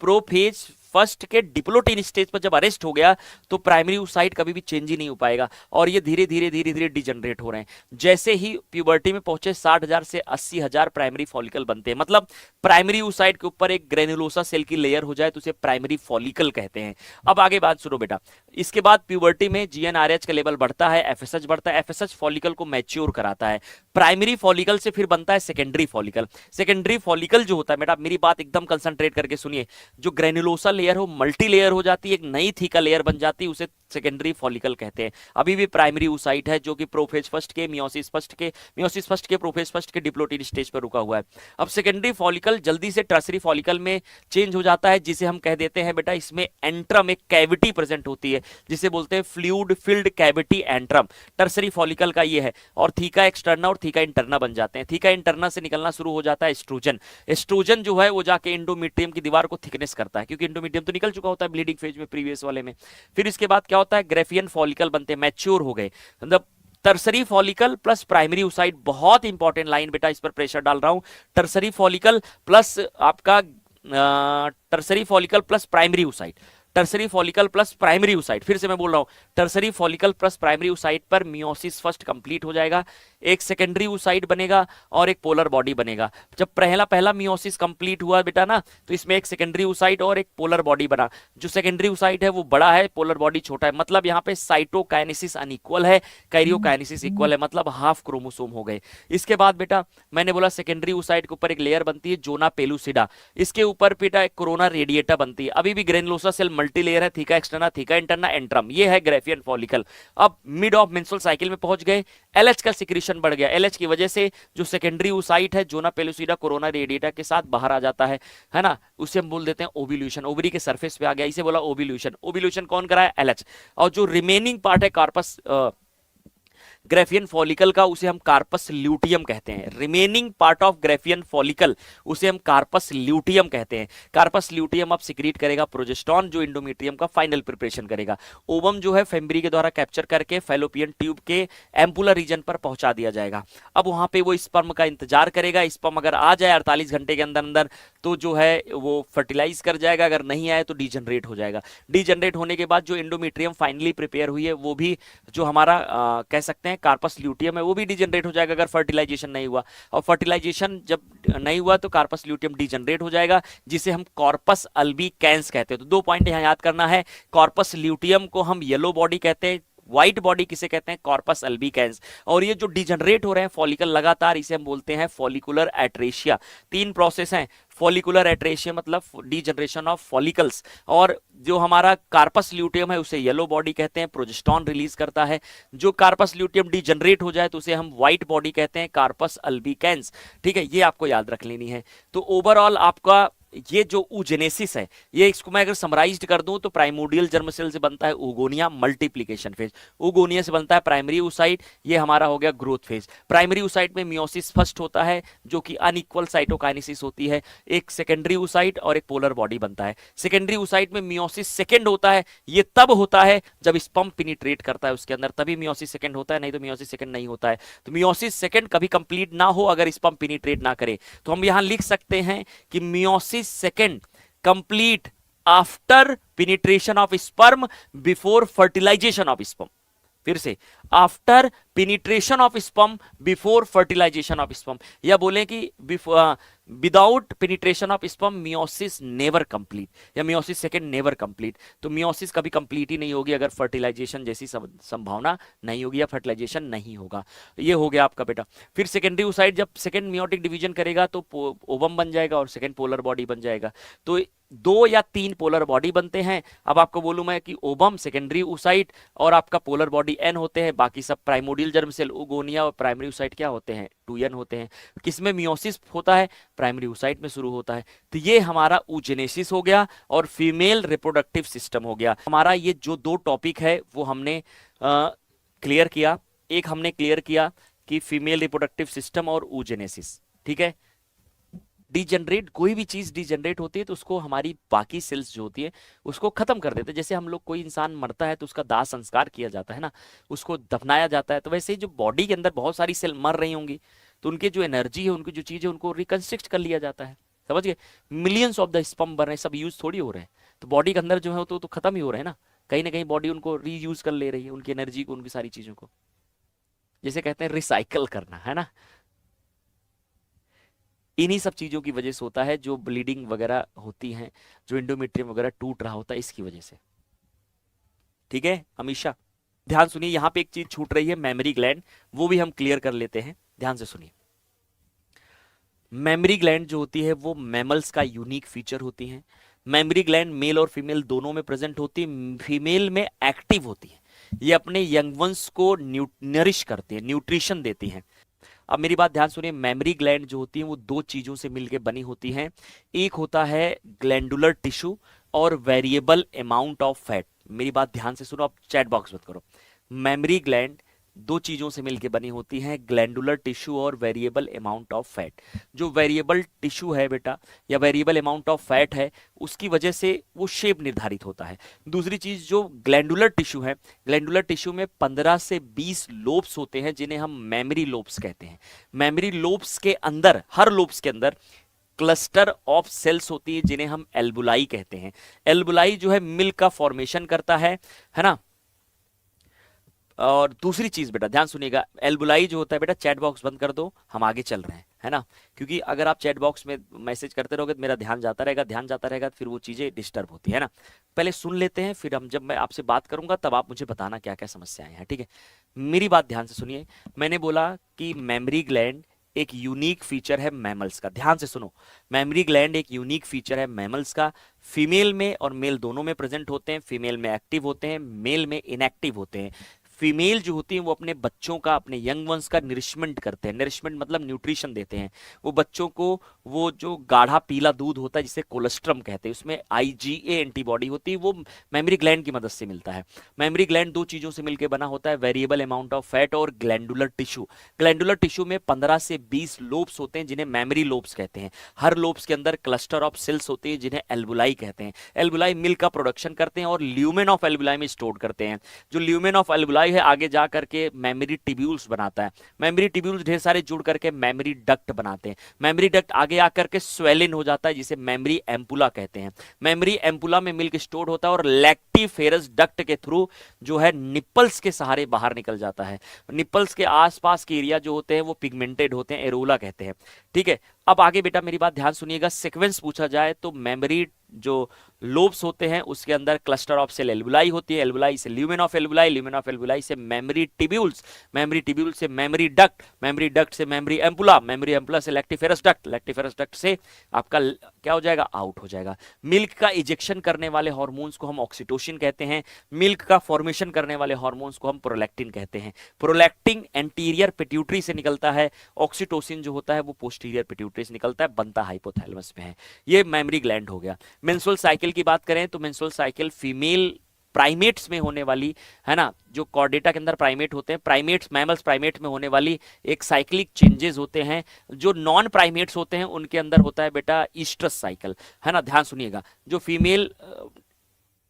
प्रोफेज फर्स्ट के डिप्लोटिन स्टेज पर जब अरेस्ट हो गया तो प्राइमरी oocyte कभी भी चेंज ही नहीं हो पाएगा और ये धीरे धीरे डिजनरेट हो रहे हैं। जैसे ही प्यूबर्टी में पहुंचे 60,000 से 80,000 प्राइमरी फॉलिकल बनते हैं। मतलब प्राइमरी oocyte के ऊपर एक ग्रेनुलोसा सेल की लेयर हो जाए तो उसे प्राइमरी फॉलिकल कहते हैं। अब आगे बात सुनो बेटा, इसके बाद प्यूबर्टी में GnRH का लेवल बढ़ता है, FSH बढ़ता है, FSH फॉलिकल को मैच्योर कराता है। प्राइमरी फॉलिकल से फिर बनता है सेकेंडरी फॉलिकल। सेकेंडरी फॉलिकल जो होता है बेटा, मेरी बात एकदम कंसंट्रेट करके सुनिए, जो ग्रेनुलोसा लेयर हो मल्टी लेयर हो जाती है, एक नई थीका लेयर बन जाती है, उसे सेकेंडरी फॉलिकल कहते हैं। अभी भी प्राइमरी oocyte है जो कि प्रोफेज फर्स्ट के मियोसिस फर्स्ट के प्रोफेज फर्स्ट के डिप्लोटिन स्टेज पर रुका हुआ है। अब सेकेंडरी फॉलिकल जल्दी से टर्सरी फॉलिकल में चेंज हो जाता है, जिसे हम कह देते हैं बेटा इसमें एंट्रम, एक कैविटी प्रेजेंट होती है जिसे बोलते हैं fluid filled cavity antrum. Tertiary follicle का ये है और थीका एक्सटर्ना और थीका इंटरना बन जाते हैं। थीका इंटरना से निकलना शुरू हो जाता है एस्ट्रोजन। एस्ट्रोजन जो है वो जाके इंडोमेट्रियम की दीवार को थिकनेस करता है, क्योंकि इंडोमेट्रियम तो निकल चुका होता है ब्लीडिंग फेज में प्रीवियस वाले में। फिर इसके बाद क्या होता है, ग्रेफियन फॉलिकल बनते हैं, मैच्योर हो गए। मतलब tertiary follicle plus primary oocyte, बहुत इंपॉर्टेंट लाइन बेटा, इस पर प्रेशर डाल रहा हूं। टर्सरी फॉलिकल प्लस आपका tertiary follicle plus primary oocyte, tertiary follicle plus primary oocyte, फिर से मैं बोल रहा हूं, tertiary follicle plus primary oocyte पर मियोसिस फर्स्ट कंप्लीट हो जाएगा, एक सेकेंडरी oocyte बनेगा और एक पोलर बॉडी बनेगा। जब पहला मियोसिस कंप्लीट हुआ बेटा ना, तो इसमें एक सेकेंडरी oocyte और एक पोलर बॉडी बना। जो सेकेंडरी oocyte है वो बड़ा है, पोलर बॉडी छोटा है। मतलब यहाँ पे साइटोकाइनेसिस अनइक्वल है, कैरियोकाइनेसिस इक्वल है, मतलब हाफ क्रोमोसोम हो गए। इसके बाद बेटा मैंने बोला सेकेंडरी oocyte के ऊपर एक लेयर बनती है जोना पेलुसिडा, इसके ऊपर बेटा एक कोरोना रेडिएटा बनती है। अभी भी ग्रेनुलोसा सेल मल्टी लेयर है, theca externa, theca interna, antrum, ये है ग्रेफियन फॉलिकल। अब मिड ऑफ मेंस्ट्रुअल साइकिल में पहुंच गए, LH का सिक्रीशन बढ़ गया। LH की वजह से जो सेकेंडरी oocyte है जोना पेलुसिडा कोरोना रेडिएटा के साथ बाहर आ जाता है ना, उसे हम बोल देते हैं ओव्यूल्यूशन। ओवरी के सरफेस पे आ गया, इसे बोला ओव्यूल्यूशन। ओव्यूल्यूशन कौन कराया, LH। और जो रिमेनिंग पार्ट है कार्पस ग्रेफियन फॉलिकल का, उसे हम कार्पस ल्यूटियम कहते हैं। Remaining part of Graafian follicle उसे हम कार्पस ल्यूटियम कहते हैं। कार्पस ल्यूटियम अब सिक्रीट करेगा प्रोजेस्टेरॉन, जो इंडोमेट्रियम का फाइनल प्रिपरेशन करेगा। ओवम जो है फेम्ब्री के द्वारा कैप्चर करके फैलोपियन ट्यूब के एम्पुलर रीजन पर पहुंचा दिया जाएगा। अब वहां पे वो स्पर्म का इंतजार करेगा। स्पर्म अगर आ जाए 48 घंटे के अंदर अंदर तो जो है वो फर्टिलाइज कर जाएगा, अगर नहीं आए तो डीजनरेट हो जाएगा। डीजनरेट होने के बाद जो इंडोमेट्रियम फाइनली प्रिपेयर हुई है वो भी जो हमारा कह सकते हैं कार्पस ल्यूटियम है, वो भी डीजनरेट हो जाएगा अगर फर्टिलाइजेशन नहीं हुआ। और फर्टिलाइजेशन जब नहीं हुआ तो कार्पस ल्यूटियम डीजनरेट हो जाएगा, जिसे हम कॉर्पस अल्बिकैंस कहते हैं। तो 2 पॉइंट यहां याद करना है, कॉर्पस ल्यूटियम को हम येलो बॉडी कहते हैं, व्हाइट बॉडी किसे कहते हैं, कॉर्पस अल्बिकैंस। और ये जो डिजनरेट हो रहे हैं फॉलिकल लगातार, इसे हम बोलते हैं फॉलिकुलर एट्रेशिया। 3 प्रोसेस हैं, फॉलिकुलर एट्रेशिया मतलब डीजनरेशन ऑफ फॉलिकल्स, और जो हमारा कार्पस ल्यूटियम है उसे येलो बॉडी कहते हैं, प्रोजेस्टेरॉन रिलीज करता है। जो कार्पस ल्यूटियम डीजनरेट हो जाए तो उसे हम व्हाइट बॉडी कहते हैं, कार्पस अल्बिकैंस। ठीक है, ये आपको याद रख लेनी है। तो ओवरऑल आपका ये जो oogenesis है, ये इसको मैं अगर समराइज्ड कर दूं तो प्राइमोडियल जर्म सेल से बनता है oogonia मल्टीप्लिकेशन फेज, oogonia से बनता है प्राइमरी oocyte, ये हमारा हो गया ग्रोथ फेज। प्राइमरी oocyte में मियोसिस फर्स्ट होता है जो कि अनइक्वल साइटोकाइनेसिस होती है, एक सेकेंडरी oocyte और एक पोलर बॉडी बनता है। सेकेंडरी oocyte में मियोसिस सेकेंड होता है, ये तब होता है जब स्पर्म पेनिट्रेट करता है उसके अंदर, तभी मियोसिस सेकेंड होता है, नहीं तो मियोसिस सेकेंड नहीं होता है। तो मियोसिस सेकेंड कभी कंप्लीट ना हो अगर स्पर्म पेनिट्रेट ना करे, तो हम यहां लिख सकते हैं कि meiosis second complete after penetration of sperm before fertilization of sperm। फिर से, after penetration of sperm before fertilization of sperm, या बोले कि without penetration of sperm meiosis never complete, या मियोसिस सेकेंड नेवर कंप्लीट। तो मियोसिस कभी complete ही नहीं होगी अगर फर्टिलाइजेशन जैसी संभावना नहीं होगी या फर्टिलाइजेशन नहीं होगा। ये हो गया आपका बेटा। फिर सेकेंडरी oocyte जब सेकेंड मियोटिक डिवीजन करेगा तो ओवम बन जाएगा और सेकेंड पोलर बॉडी बन जाएगा। तो 2 या 3 पोलर बॉडी बनते हैं। अब आपको बोलूं मैं कि ओवम, सेकेंडरी oocyte और आपका पोलर बॉडी N होते हैं, बाकी सब प्राइमोडियल जर्म सेल, oogonia और प्राइमरी oocyte क्या होते हैं, 2N होते हैं। किसमें मियोसिस होता है, प्राइमरी oocyte में शुरू होता है। तो ये हमारा oogenesis हो गया और फीमेल रिप्रोडक्टिव सिस्टम हो गया। हमारा ये जो 2 टॉपिक है वो हमने क्लियर किया। एक हमने क्लियर किया कि फीमेल रिप्रोडक्टिव सिस्टम और oogenesis, ठीक है। डिजनरेट, कोई भी चीज डिजनरेट होती है तो उसको हमारी बाकी सेल्स जो होती है उसको खत्म कर देते हैं। जैसे हम लोग, कोई इंसान मरता है तो उसका दाह संस्कार किया जाता है ना, उसको दफनाया जाता है, तो वैसे ही जो बॉडी के अंदर बहुत सारी सेल मर रही होंगी तो उनके जो एनर्जी है, उनकी जो चीज है, उनको रिकंस्ट्रक्ट कर लिया जाता है। समझ गए, मिलियंस ऑफ द स्पर्म बन रहे हैं, सब यूज थोड़ी हो रहे हैं। तो बॉडी के अंदर जो है तो खत्म ही हो रहे हैं ना कहीं बॉडी उनको रीयूज कर ले रही है, उनकी एनर्जी को, उनकी सारी चीजों को, जिसे कहते हैं रिसाइकल करना, है ना। इन्हीं सब चीजों की वजह से होता है जो ब्लीडिंग वगैरह होती है, जो इंडोमेट्रियम वगैरह टूट रहा होता है, इसकी वजह से। ठीक है अमीषा, ध्यान सुनिए, यहां पे एक चीज छूट रही है, मेमोरी ग्लैंड, वो भी हम क्लियर कर लेते हैं, ध्यान से सुनिए। मेमोरी ग्लैंड जो होती है वो मैमल्स का यूनिक फीचर होती है। मेमोरी ग्लैंड मेल और फीमेल दोनों में प्रेजेंट होती है, फीमेल में एक्टिव होती है, ये अपने यंग वंस को नरिश करती है, न्यूट्रिशन देती है। अब मेरी बात ध्यान सुनिए, मेमोरी ग्लैंड जो होती है वो दो चीजों से मिलकर बनी होती हैं, एक होता है ग्लैंडुलर टिश्यू और वेरिएबल अमाउंट ऑफ फैट। मेरी बात ध्यान से सुनो, अब चैट बॉक्स मत करो। मेमोरी ग्लैंड दो चीजों से मिलकर बनी होती है, ग्लैंडुलर टिश्यू और वेरिएबल अमाउंट ऑफ फैट। जो वेरिएबल टिश्यू है बेटा, या वेरिएबल अमाउंट ऑफ फैट है, उसकी वजह से वो शेप निर्धारित होता है। दूसरी चीज जो ग्लैंडुलर टिश्यू है, ग्लैंडुलर टिश्यू में 15 से 20 लोब्स होते हैं, जिन्हें हम मेमोरी लोब्स कहते हैं। मेमोरी लोब्स के अंदर, हर लोब्स के अंदर क्लस्टर ऑफ सेल्स होती है, जिन्हें हम एल्बुलाई कहते हैं। एल्बुलाई जो है मिल्क का फॉर्मेशन करता है ना। और दूसरी चीज बेटा ध्यान सुनिएगा, एल्बुलाई जो होता है बेटा, चैट बॉक्स बंद कर दो, हम आगे चल रहे हैं, है ना, क्योंकि अगर आप चैट बॉक्स में मैसेज करते रहोगे तो मेरा ध्यान जाता रहेगा, फिर वो चीजें डिस्टर्ब होती है ना। पहले सुन लेते हैं, फिर हम जब मैं आपसे बात करूंगा तब आप मुझे बताना क्या क्या समस्याएं हैं, ठीक है। मेरी बात ध्यान से सुनिए, मैंने बोला कि मेमोरी ग्लैंड एक यूनिक फीचर है मैमल्स का, ध्यान से सुनो। मेमोरी ग्लैंड एक यूनिक फीचर है मैमल्स का, फीमेल में और मेल दोनों में प्रेजेंट होते हैं, फीमेल में एक्टिव होते हैं, मेल में इनएक्टिव होते हैं। फीमेल जो होती है वो अपने बच्चों का, अपने यंग वंस का नरिशमेंट करते हैं, नरिशमेंट मतलब न्यूट्रिशन देते हैं। वो बच्चों को वो जो गाढ़ा पीला दूध होता है जिसे कोलेस्ट्रम कहते हैं, उसमें आईजीए एंटीबॉडी होती है, वो मेमोरी ग्लैंड की मदद से मिलता है। मेमोरी ग्लैंड दो चीजों से मिलकर बना होता है, वेरिएबल अमाउंट ऑफ फैट और ग्लैंडुलर टिश्यू। ग्लैंडुलर टिश्यू में 15 से 20 लोब्स होते हैं, जिन्हें मेमोरी लोब्स कहते हैं। हर लोब्स के अंदर क्लस्टर ऑफ सेल्स होते हैं, जिन्हें एल्बुलाई कहते हैं। एल्बुलाई मिल्क का प्रोडक्शन करते हैं और ल्यूमेन ऑफ एल्बुलाई में स्टोर करते हैं। जो ल्यूमेन ऑफ एल्बुलाई है आगे जा करके मेमोरी टिब्यूल्स बनाता है। मेमोरी टिब्यूल्स ढेर सारे जुड़ करके मेमोरी डक्ट बनाते हैं। मेमोरी डक्ट आगे आकर के स्वेलिन हो जाता है, जिसे मेमोरी एम्पुला कहते हैं। मेमोरी एम्पुला में मिल्क स्टोर होता है और लैक्टिफेरस डक्ट के थ्रू जो है निप्पल्स के सहारे बाहर निकल जाता है। निप्पल्स के आसपास के एरिया जो होते हैं वो पिगमेंटेड होते हैं, एरोला कहते हैं, ठीक है। अब आगे बेटा मेरी बात ध्यान सुनिएगा, सीक्वेंस पूछा जाए तो मेमोरी जो लोब्स होते हैं उसके अंदर क्लस्टर ऑफ सेल एल्बुलाई होती है, एल्बुलाई से ल्यूमेन ऑफ एल्बुलाई, ल्यूमेन ऑफ एल्बुलाई से मेमोरी टिब्यूल्स, मेमोरी टिब्यूल से मेमोरी डक्ट, मेमोरी डक्ट से मेमोरी एम्पुला, मेमोरी एम्पुला से लैक्टिफेरस डक्ट, लैक्टिफेरस डक्ट से आपका क्या हो जाएगा, आउट हो जाएगा। मिल्क का इजेक्शन करने वाले हार्मोन्स को हम ऑक्सीटोसिन कहते हैं। मिल्क का फॉर्मेशन करने वाले हार्मोन्स को हम प्रोलैक्टिन कहते हैं। प्रोलैक्टिन एंटीरियर पिट्यूटरी से निकलता है, ऑक्सीटोसिन जो होता है वो पोस्टीरियर पिट्यूटरी से निकलता है, बनता हाइपोथैलेमस में है। ये मेमोरी ग्लैंड हो गया। मेंस्ट्रुअल साइकिल की बात करें तो मेंस्ट्रुअल साइकिल फीमेल प्राइमेट्स में होने वाली, है ना, जो कॉर्डेटा के अंदर प्राइमेट होते हैं, प्राइमेट्स मैमल्स प्राइमेट में होने वाली एक साइक्लिक चेंजेस होते हैं। जो नॉन प्राइमेट्स होते हैं उनके अंदर होता है बेटा ईस्ट्रस साइकिल, है ना, ध्यान सुनिएगा। जो फीमेल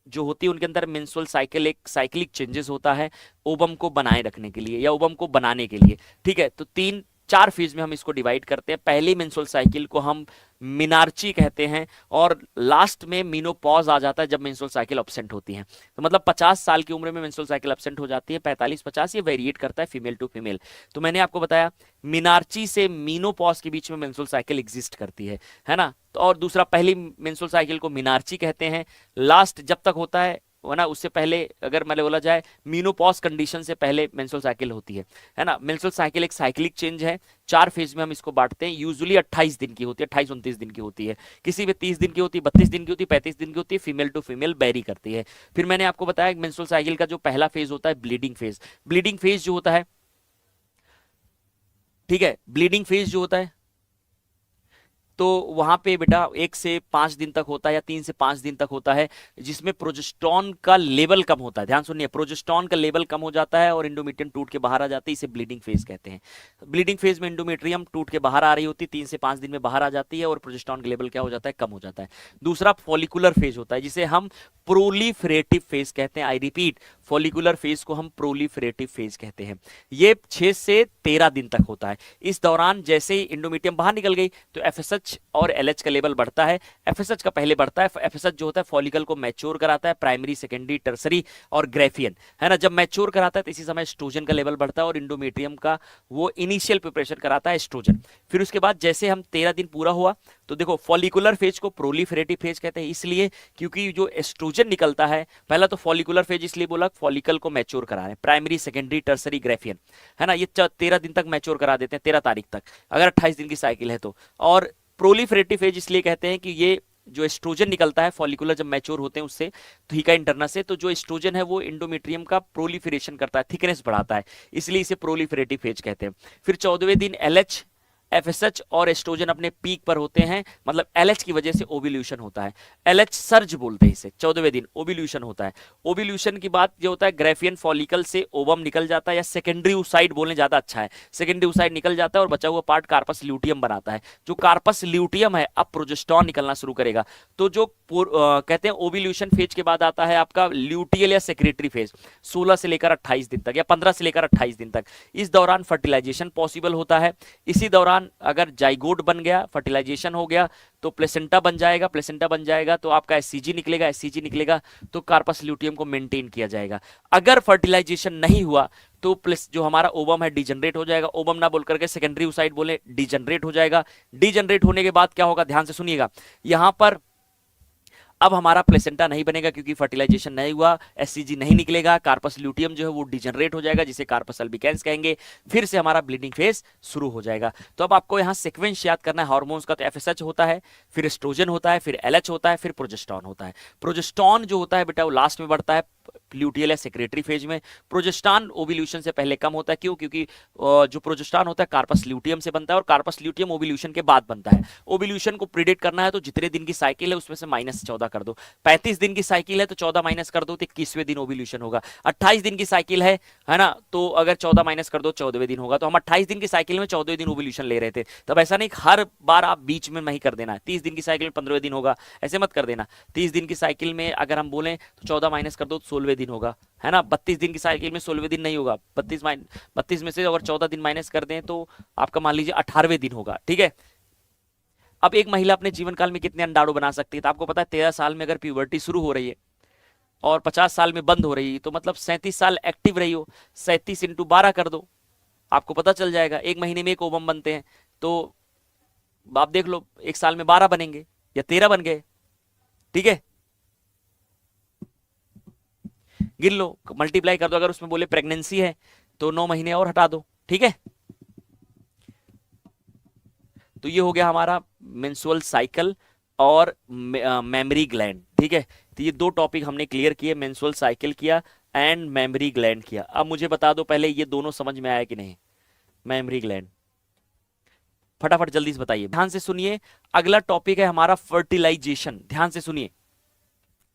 जो होती है उनके अंदर मेंस्ट्रुअल साइकिल एक साइक्लिक चेंजेस होता है ओवम को बनाए रखने के लिए या ओवम को बनाने के लिए, ठीक है। तो 3-4 फेज में हम इसको डिवाइड करते हैं। पहली मेंस्ट्रुअल साइकिल को हम मिनार्ची कहते हैं और लास्ट में मीनोपॉज आ जाता है जब मेंस्ट्रुअल साइकिल एब्सेंट होती है। तो मतलब 50 साल की उम्र में मेंस्ट्रुअल साइकिल एब्सेंट हो जाती है, 45-50, ये वेरिएट करता है फीमेल टू फीमेल। तो मैंने आपको बताया मिनार्ची से मीनोपॉज के बीच में मेंस्ट्रुअल साइकिल एग्जिस्ट करती है ना। तो और दूसरा, पहली मेंस्ट्रुअल साइकिल को मिनार्ची कहते हैं, लास्ट जब तक होता है ना, उससे पहले अगर मतलब बोला जाए मीनोपॉज कंडीशन से पहले मेंस्ट्रुअल साइकिल होती है ना। मेंस्ट्रुअल साइकिल एक साइक्लिक चेंज है, 4 फेज में हम इसको बांटते हैं। यूजुअली 28 दिन की होती है, 28-29 दिन की होती है, किसी में 30 दिन की होती है, 32 दिन की होती है, 35 दिन की होती है, फीमेल टू फीमेल वेरी करती है। फिर मैंने आपको बताया मेंस्ट्रुअल साइकिल का जो पहला फेज होता है ब्लीडिंग फेज। ब्लीडिंग फेज जो होता है, ठीक है, ब्लीडिंग फेज जो होता है तो वहां पे बेटा 1 से 5 दिन तक होता है या 3 से 5 दिन तक होता है, जिसमें प्रोजेस्टेरॉन का लेवल कम होता है। ध्यान सुनिए, प्रोजेस्टेरॉन का लेवल कम हो जाता है और एंडोमेट्रियम टूट के बाहर आ जाती है, इसे ब्लीडिंग फेज कहते हैं। ब्लीडिंग फेज में एंडोमेट्रियम टूट के बाहर आ रही होती है, 3 से 5 दिन में बाहर आ जाती है और प्रोजेस्टेरॉन का लेवल क्या हो जाता है, कम हो जाता है। दूसरा फॉलिकुलर फेज होता है, जिसे हम प्रोलिफरेटिव फेज कहते हैं। आई रिपीट, फॉलिकुलर फेज को हम प्रोलिफरेटिव फेज कहते हैं। ये 6 से 13 दिन तक होता है। इस दौरान जैसे ही एंडोमेट्रियम बाहर निकल गई तो एफएसएच FSH और LH का लेवल बढ़ता है। FSH का पहले बढ़ता है। FSH जो होता है फॉलिकल को मैच्योर कराता है, प्राइमरी, सेकेंडरी, टर्सरी और ग्रेफियन, है ना। जब मैच्योर कराता है तो इसी समय एस्ट्रोजन का लेवल बढ़ता है और इंडोमेट्रियम का वो इनिशियल प्रिपरेशन कराता है एस्ट्रोजन। फिर उसके बाद जैसे हम 13 दिन पूरा हुआ तो देखो फॉलिकुलर फेज को प्रोलिफरेटिव फेज कहते हैं, इसलिए क्योंकि जो एस्ट्रोजन निकलता है, पहला तो फॉलिकुलर फेज इसलिए बोला फॉलिकल को मैच्योर करा रहे हैं, प्राइमरी, सेकेंडरी, टर्सरी, ग्रेफियन, है ना। ये 13 दिन तक मैच्योर करा देते हैं, 13 तारीख तक, अगर 28 दिन की साइकिल है तो। और प्रोलिफरेटिव फेज इसलिए कहते हैं कि ये जो एस्ट्रोजन निकलता है फॉलिकुलर जब मैच्योर होते हैं उससे थीका इंटरना से, तो जो एस्ट्रोजन है वो इंडोमेट्रियम का प्रोलिफरेशन करता है, थिकनेस बढ़ाता है, इसलिए इसे प्रोलिफरेटिव फेज कहते हैं। फिर 14वें दिन LH, FSH और एस्ट्रोजन अपने पीक पर होते हैं, मतलब LH की वजह से ओव्यूल्यूशन होता है, LH सर्ज बोलते हैं इसे। 14वें दिन ओव्यूल्यूशन होता है। ओव्यूल्यूशन की बात जो होता है ग्रेफियन फॉलिकल से ओवम निकल जाता है, या सेकेंडरी oocyte बोलने ज्यादा अच्छा है, सेकेंडरी oocyte निकल जाता है और बचा हुआ पार्ट कार्पस ल्यूटियम बनाता है। जो कार्पस ल्यूटियम है अब प्रोजेस्टेरॉन निकलना शुरू करेगा। तो जो कहते हैं ओव्यूल्यूशन फेज के बाद आता है आपका ल्यूटियल या सेक्रेटरी फेज, 16 से लेकर 28 दिन तक या 15 से लेकर 28 दिन तक। इस दौरान फर्टिलाइजेशन पॉसिबल होता है। इसी दौरान अगर जाइगोट बन गया, फर्टिलाइजेशन हो गया तो प्लेसेंटा बन जाएगा, प्लेसेंटा बन जाएगा तो आपका एससीजी निकलेगा, एससीजी निकलेगा तो कार्पस ल्यूटियम को मेंटेन किया जाएगा। अगर फर्टिलाइजेशन नहीं हुआ तो प्लस जो हमारा ओवम है डिजनरेट हो जाएगा, ओवम ना बोल करके सेकेंडरी oocyte बोले, डिजनरेट हो जाएगा। डिजनरेट होने के बाद क्या होगा, ध्यान से सुनिएगा, यहां पर अब हमारा प्लेसेंटा नहीं बनेगा क्योंकि फर्टिलाइजेशन नहीं हुआ, एससीजी नहीं निकलेगा, कार्पस ल्यूटियम जो है वो डिजनरेट हो जाएगा जिसे कार्पस अल्बिकेंस कहेंगे। फिर से हमारा ब्लीडिंग फेज शुरू हो जाएगा। तो अब आपको यहाँ सीक्वेंस याद करना है हार्मोन्स का, तो FSH होता है, फिर एस्ट्रोजन होता है, फिर LH होता है, फिर प्रोजेस्टेरॉन होता है। प्रोजेस्टेरॉन जो होता है बेटा वो लास्ट में बढ़ता है ल्यूटियल या सेक्रेटरी फेज में। प्रोजेस्टेरॉन ओव्यूल्यूशन से पहले कम होता है, क्यों, क्योंकि जो प्रोजेस्टेरॉन होता है कार्पस ल्यूटियम से बनता है और कार्पस ल्यूटियम ओव्यूल्यूशन के बाद बनता है। ओव्यूल्यूशन को प्रिडिक्ट करना है तो जितने दिन की साइकिल है उसमें से -14 कर दो। 35 दिन की साइकिल है तो 14 माइनस कर दो तो 21वें दिन ओव्यूल्यूशन होगा। 28 दिन की साइकिल है ना, तो अगर 14 माइनस कर दो 14वें दिन होगा। तो हम 28 दिन की साइकिल में 14वें दिन ओव्यूल्यूशन ले रहे थे, तब ऐसा नहीं हर बार आप बीच में नहीं कर देना है। 30 दिन की साइकिल में 15वें दिन होगा, ऐसे मत कर देना। 30 दिन की साइकिल में अगर हम बोलें तो 14 माइनस कर दो तो 16वें दिन होगा, है ना। 32 दिन की साइकिल में 16वें दिन नहीं होगा, 32 में से अगर 14 दिन माइनस कर दें तो आपका मान लीजिए 18वें दिन होगा, ठीक है। अब एक महिला अपने जीवन काल में कितने अंडाणु बना सकती है, तो आपको पता है 13 साल में अगर प्यूबर्टी शुरू हो रही है और 50 साल में बंद हो रही है तो मतलब 37 साल एक्टिव रही हो, 37 × 12 कर दो, आपको पता चल जाएगा। एक महीने में एक ओवम बनते हैं, तो आप देख लो एक साल में 12 बनेंगे या 13 बन गए, ठीक है। गिन लो, मल्टीप्लाई कर दो, अगर उसमें बोले प्रेगनेंसी है तो 9 महीने और हटा दो, ठीक है। तो ये हो गया हमारा मेंस्ट्रुअल साइकिल और मेमरी ग्लैंड, ठीक है। तो ये दो टॉपिक हमने क्लियर किए, मेंस्ट्रुअल साइकिल किया एंड मेमरी ग्लैंड किया। अब मुझे बता दो पहले ये दोनों समझ में आया कि नहीं, मेमरी ग्लैंड, फटाफट जल्दी से बताइए, ध्यान से सुनिए। अगला टॉपिक है हमारा फर्टिलाइजेशन, ध्यान से सुनिए।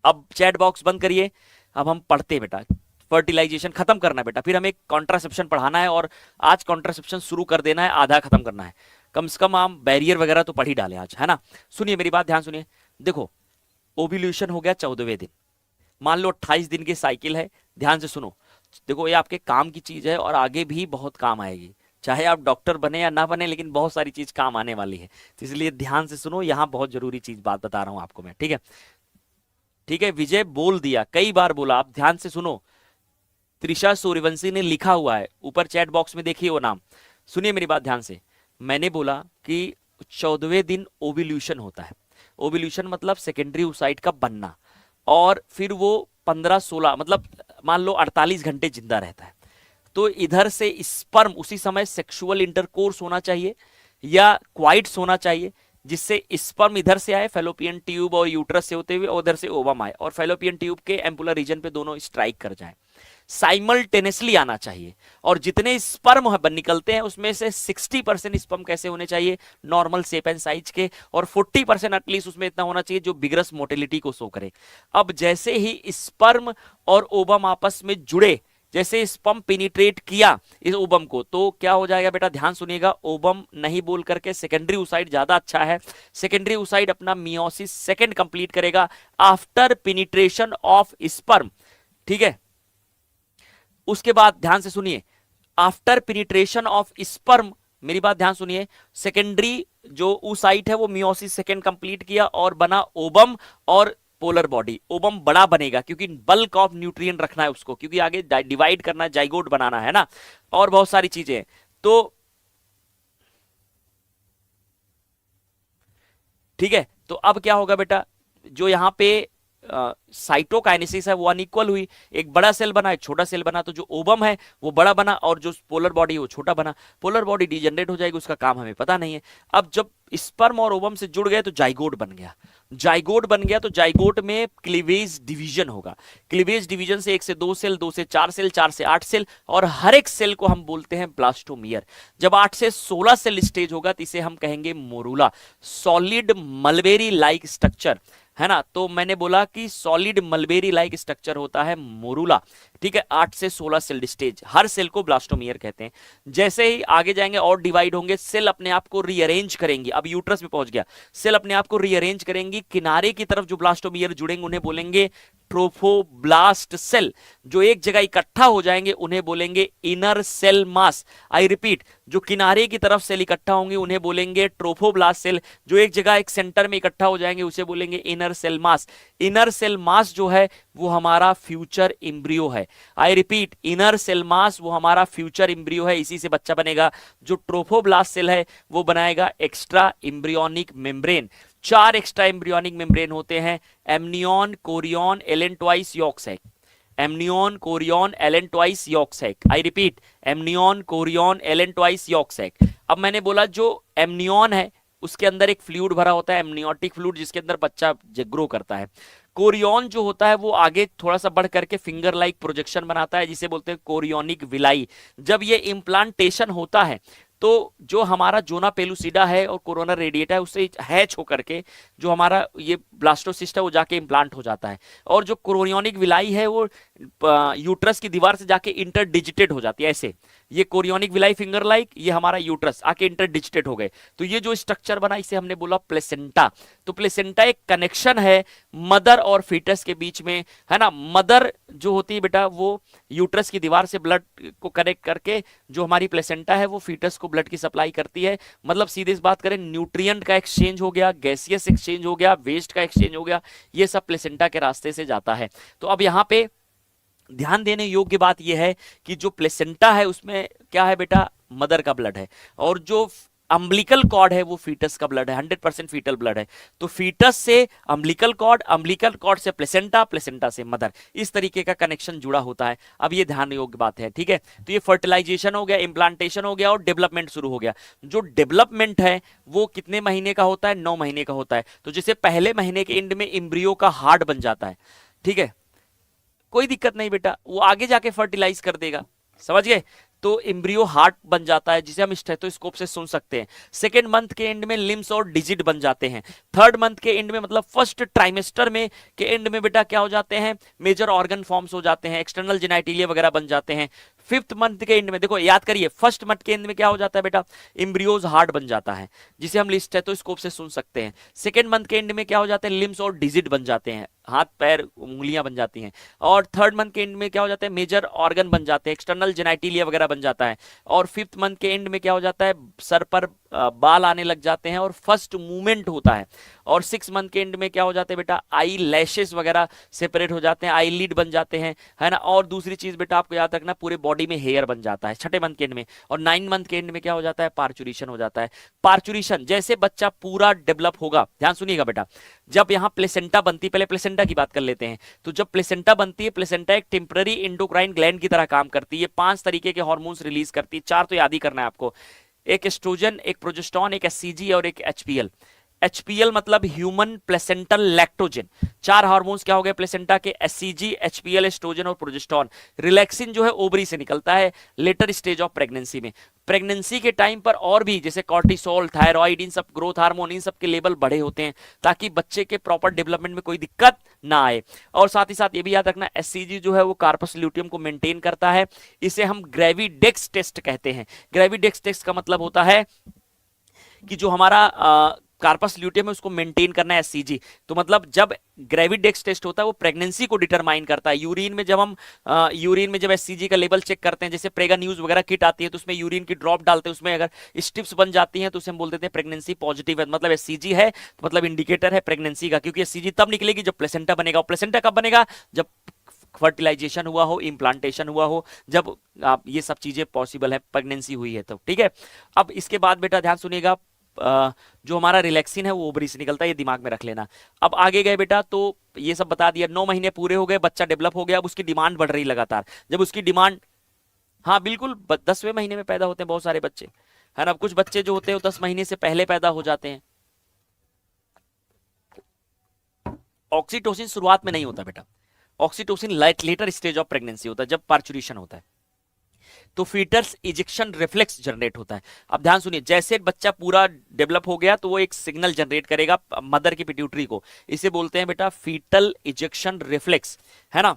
अब चैट बॉक्स बंद करिए, अब हम पढ़ते बेटा। फर्टिलाइजेशन खत्म करना है बेटा, फिर हमें कॉन्ट्रासेप्शन पढ़ाना है और आज कॉन्ट्रासेप्शन शुरू कर देना है, आधा खत्म करना है। कम से कम हम बैरियर वगैरह तो पढ़ ही डालें आज, है ना। सुनिए मेरी बात, ध्यान सुनिए। देखो ओव्यूल्यूशन हो गया 14वें दिन, मान लो 28 दिन की साइकिल है, ध्यान से सुनो। देखो ये आपके काम की चीज है और आगे भी बहुत काम आएगी, चाहे आप डॉक्टर बने या ना बने, लेकिन बहुत सारी चीज काम आने वाली है, तो इसलिए ध्यान से सुनो, यहाँ बहुत जरूरी चीज बात बता रहा हूं आपको मैं, ठीक है। ठीक है, विजय बोल दिया, कई बार बोला, आप ध्यान से सुनो। त्रिशा सूर्यवंशी ने लिखा हुआ है ऊपर चैट बॉक्स में, देखिए वो नाम। सुनिए मेरी बात ध्यान से, मैंने बोला कि 14वें दिन ओव्यूल्यूशन होता है। ओव्यूल्यूशन मतलब सेकेंडरी oocyte का बनना, और फिर वो 15-16 मतलब मान लो 48 घंटे जिंदा रहता है। तो इधर से स्पर्म उसी समय सेक्सुअल इंटरकोर्स होना चाहिए या क्वाइट्स होना चाहिए, जिससे स्पर्म इधर से आए फैलोपियन ट्यूब और यूट्रस से होते हुए, और उधर से ओवम आए और फैलोपियन ट्यूब के एम्पुलर रीजन पे दोनों स्ट्राइक कर जाए। साइमल्टेनियसली आना चाहिए, और जितने स्पर्म निकलते हैं उसमें से 60% स्पर्म कैसे होने चाहिए, नॉर्मल शेप एंड साइज के, और 40% एटलीस्ट उसमें इतना होना चाहिए जो बिगरस मोटिलिटी को शो करे। अब जैसे ही स्पर्म और ओवम आपस में जुड़े, जैसे स्पर्म पेनिट्रेट किया इस ओवम को, तो क्या हो जाएगा बेटा, ध्यान सुनिएगा। ओवम नहीं बोल करके सेकेंडरी oocyte ज्यादा अच्छा है। सेकेंडरी oocyte अपना मियोसिस सेकेंड कंप्लीट करेगा आफ्टर पेनिट्रेशन ऑफ स्पर्म, ठीक है। उसके बाद ध्यान से सुनिए, आफ्टर पेनिट्रेशन ऑफ स्पर्म, मेरी बात ध्यान सुनिए, सेकेंडरी जो oocyte है वो मियोसिस सेकेंड कंप्लीट किया और बना ओबम और पोलर बॉडी। ओबम बड़ा बनेगा क्योंकि बल्क ऑफ न्यूट्रिएंट रखना है उसको, क्योंकि आगे डिवाइड करना है, जाइगोट बनाना है ना, और बहुत सारी चीजें। तो ठीक है, तो अब क्या होगा बेटा, जो यहाँ पे साइटोकाइनेसिस है वो अनइक्वल हुई, एक बड़ा सेल बना एक छोटा सेल बना, तो जो ओबम है वो बड़ा बना और जो पोलर बॉडी है वो छोटा बना। पोलर बॉडी डिजेनरेट हो जाएगी, उसका काम हमें पता नहीं है। अब जब स्पर्म और ओबम से जुड़ गए तो जाइगोट बन गया, जाइगोट बन गया तो जाइगोट में क्लीवेज डिवीजन होगा। क्लीवेज डिवीजन से 1 से 2 सेल, 2 से 4 सेल, 4 से 8 सेल, और हर एक सेल को हम बोलते हैं ब्लास्टोमियर। जब 8 से 16 सेल स्टेज होगा तो इसे हम कहेंगे morula, solid mulberry like structure, है ना। तो मैंने बोला कि सॉलिड मलबेरी लाइक स्ट्रक्चर होता है मोरूला, ठीक है। 8 से 16 सेल स्टेज, हर सेल को ब्लास्टोमियर कहते हैं। जैसे ही आगे जाएंगे और डिवाइड होंगे, सेल अपने आप को रीअरेंज करेंगी। अब यूट्रस में पहुंच गया, सेल अपने आप को रीअरेंज करेंगी, किनारे की तरफ जो ब्लास्टोमियर जुड़ेंगे उन्हें बोलेंगे ट्रोफोब्लास्ट सेल। जो एक जगह इकट्ठा हो जाएंगे उन्हें बोलेंगे inner cell mass. I repeat, जो किनारे की तरफ सेल इकट्ठा होंगे उन्हें बोलेंगे ट्रोफोब्लास्ट सेल, जो एक जगह एक सेंटर में इकट्ठा हो जाएंगे उसे बोलेंगे inner cell mass. Inner cell mass जो है वो हमारा फ्यूचर एम्ब्रियो है। I repeat, inner cell mass वो हमारा फ्यूचर एम्ब्रियो है, इसी से बच्चा बनेगा। जो ट्रोफोब्लास्ट सेल है वो बनाएगा extra embryonic membrane. 4 extra embryonic membrane होते हैं, amnion, chorion, allantois, yolk sac. Amnion, chorion, allantois, yolk sac. I repeat, amnion, chorion, allantois, yolk sac. अब मैंने बोला जो एमनियन है उसके अंदर एक फ्लूइड भरा होता है, एमनियोटिक फ्लूइड, जिसके अंदर बच्चा ग्रो करता है। कोरियन जो होता है वो आगे थोड़ा सा बढ़ करके फिंगर लाइक प्रोजेक्शन बनाता है, जिसे बोलते हैं कोरियोनिक विलाई। जब ये इम्प्लांटेशन होता है तो जो हमारा जोना पेलुसिडा है और कोरोना रेडिएटा है उससे हैच होकर के जो हमारा ये ब्लास्टोसिस्ट है वो जाके इम्प्लांट हो जाता है, और जो कोरियोनिक विलाई है वो यूट्रस की दीवार से जाके इंटरडिजिटेट हो जाती है। ऐसे ये कोरियोनिक विलाई फिंगर लाइक, ये हमारा यूट्रस आके इंटरडिजिटेट हो गए, तो ये जो स्ट्रक्चर बना इसे हमने बोला प्लेसेंटा। तो प्लेसेंटा एक कनेक्शन है मदर और फीटस के बीच में, है ना। मदर जो होती है बेटा वो यूट्रस की दीवार से ब्लड को कनेक्ट करके, जो हमारी प्लेसेंटा है वो फीटस को ब्लड की सप्लाई करती है। मतलब सीधे इस बात करें, न्यूट्रिएंट का एक्सचेंज हो गया, गैसियस एक्सचेंज हो गया, वेस्ट का एक्सचेंज हो गया, ये सब प्लेसेंटा के रास्ते से जाता है। तो अब यहाँ पे ध्यान देने योग्य बात यह है कि जो प्लेसेंटा है उसमें क्या है बेटा, मदर का ब्लड है, और जो अम्बिलिकल कॉर्ड है वो फीटस का ब्लड है, 100% फीटल ब्लड है। तो फीटस से अम्बिलिकल कॉर्ड, अम्बिलिकल कॉर्ड से प्लेसेंटा, प्लेसेंटा से मदर, इस तरीके का कनेक्शन जुड़ा होता है। अब ये ध्यान योग्य बात है, ठीक है। तो ये फर्टिलाइजेशन हो गया, इम्प्लांटेशन हो गया और डेवलपमेंट शुरू हो गया। जो डेवलपमेंट है वो कितने महीने का होता है, 9 महीने का होता है। तो जैसे पहले महीने के एंड में एम्ब्रियो का हार्ट बन जाता है, ठीक है, कोई दिक्कत नहीं बेटा, वो आगे जाके फर्टिलाइज कर देगा, समझ गए। तो एम्ब्रियो हार्ट बन जाता है जिसे हम स्टेथोस्कोप से सुन सकते हैं। सेकेंड मंथ के एंड में लिम्स और डिजिट बन जाते हैं। थर्ड मंथ के एंड में मतलब फर्स्ट ट्राइमेस्टर में के एंड में बेटा क्या हो जाते हैं, मेजर ऑर्गन फॉर्म्स हो जाते हैं, एक्सटर्नल जेनाइटिलिया वगैरह बन जाते हैं। फिफ्थ मंथ के एंड में देखो, याद करिए, फर्स्ट मंथ के एंड में क्या हो जाता है बेटा, एम्ब्रियोज हार्ट बन जाता है जिसे हम स्टेथोस्कोप से सुन सकते हैं। सेकेंड मंथ के एंड में क्या हो जाते हैं, लिम्स और डिजिट बन जाते हैं, हाथ पैर उंगलियां बन जाती हैं। और थर्ड मंथ के एंड में क्या हो जाता है, मेजर ऑर्गन बन जाते हैं, एक्सटर्नल जेनाइटिलिया वगैरह बन जाता है। और फिफ्थ मंथ के एंड में क्या हो जाता है, सर पर बाल आने लग जाते हैं और फर्स्ट मूवमेंट होता है। और 6 मंथ के एंड में क्या हो जाते हैं बेटा, आई लैशेस वगैरह सेपरेट हो जाते हैं, आई लीड बन जाते हैं, है ना। और दूसरी चीज बेटा आपको याद रखना, पूरे बॉडी में हेयर बन जाता है 6ठे मंथ के एंड में। और 9 मंथ के एंड में क्या हो जाता है, पार्चुरेशन हो जाता है। पार्चुरेशन जैसे बच्चा पूरा डेवलप होगा, ध्यान सुनिएगा बेटा, जब यहाँ प्लेसेंटा बनती, पहले प्लेसेंटा की बात कर लेते हैं। तो जब प्लेसेंटा बनती है, प्लेसेंटा एक टेम्पररी इंडोक्राइन ग्लैंड की तरह काम करती है, 5 तरीके के हार्मोन्स रिलीज करती है, 4 तो याद ही करना है आपको, एक एस्ट्रोजन, एक प्रोजेस्टेरोन, एक एचसीजी और एक एचपीएल। एचपीएल मतलब ह्यूमन प्लेसेंटल लैक्टोजन। 4 हार्मोन्स क्या हो गए प्लेसेंटा के, एचसीजी, एचपीएल, एस्ट्रोजन और प्रोजेस्टेरोन। रिलैक्सिन जो है ओवरी से निकलता है लेटर स्टेज ऑफ प्रेगनेंसी में। प्रेगनेंसी के टाइम पर और भी जैसे कॉर्टिसोल, थायराइड, इन सब ग्रोथ हार्मोन, इन सब के लेवल बढ़े होते हैं ताकि बच्चे के प्रॉपर डेवलपमेंट में कोई दिक्कत ना आए। और साथ ही साथ ये भी याद रखना, एचसीजी जो है वो कार्पस ल्यूटियम को मेंटेन करता है। इसे हम ग्रेविडेक्स टेस्ट कहते हैं। ग्रेविडेक्स टेस्ट का मतलब होता है कि जो हमारा कार्पस ल्यूटियम है उसको मेंटेन करना है एससीजी। तो मतलब जब ग्रेविडेक्स टेस्ट होता है वो प्रेगनेंसी को डिटरमाइन करता है। यूरिन में जब हम यूरिन में जब एससीजी का लेवल चेक करते हैं, जैसे प्रेगा न्यूज वगैरह किट आती है तो उसमें यूरिन की ड्रॉप डालते हैं, उसमें अगर स्ट्रिप्स बन जाती हैं तो उसे हम बोल देते हैं प्रेगनेंसी पॉजिटिव है, मतलब एससीजी है, तो मतलब इंडिकेटर है प्रेगनेंसी का। क्योंकि एससीजी तब निकलेगी जब प्लेसेंटा बनेगा, और प्लेसेंटा कब बनेगा? जब फर्टिलाइजेशन हुआ हो, इम्प्लांटेशन हुआ हो, जब आप ये सब चीजें पॉसिबल है, प्रेगनेंसी हुई है तो। ठीक है, अब इसके बाद बेटा ध्यान सुनिएगा, जो हमारा रिलैक्सिन है वो ओवरी से निकलता है, ये दिमाग में रख लेना। अब आगे गए बेटा, तो ये सब बता दिया। 9 महीने पूरे हो गए, बच्चा डेवलप हो गया, अब उसकी डिमांड बढ़ रही लगातार। जब उसकी डिमांड, हाँ बिल्कुल, 10वें महीने में पैदा होते हैं बहुत सारे बच्चे, है ना। कुछ बच्चे जो होते हैं वो 10 महीने से पहले पैदा हो जाते हैं। ऑक्सीटोसिन शुरुआत में नहीं होता बेटा, oxytocin later stage of pregnancy होता है, जब पार्चुरेशन होता है तो फीटस इजेक्शन रिफ्लेक्स जनरेट होता है। अब ध्यान सुनिए, जैसे बच्चा पूरा डेवलप हो गया तो वो एक सिग्नल जनरेट करेगा मदर की पिट्यूटरी को, इसे बोलते हैं बेटा फीटल इजेक्शन रिफ्लेक्स, है ना।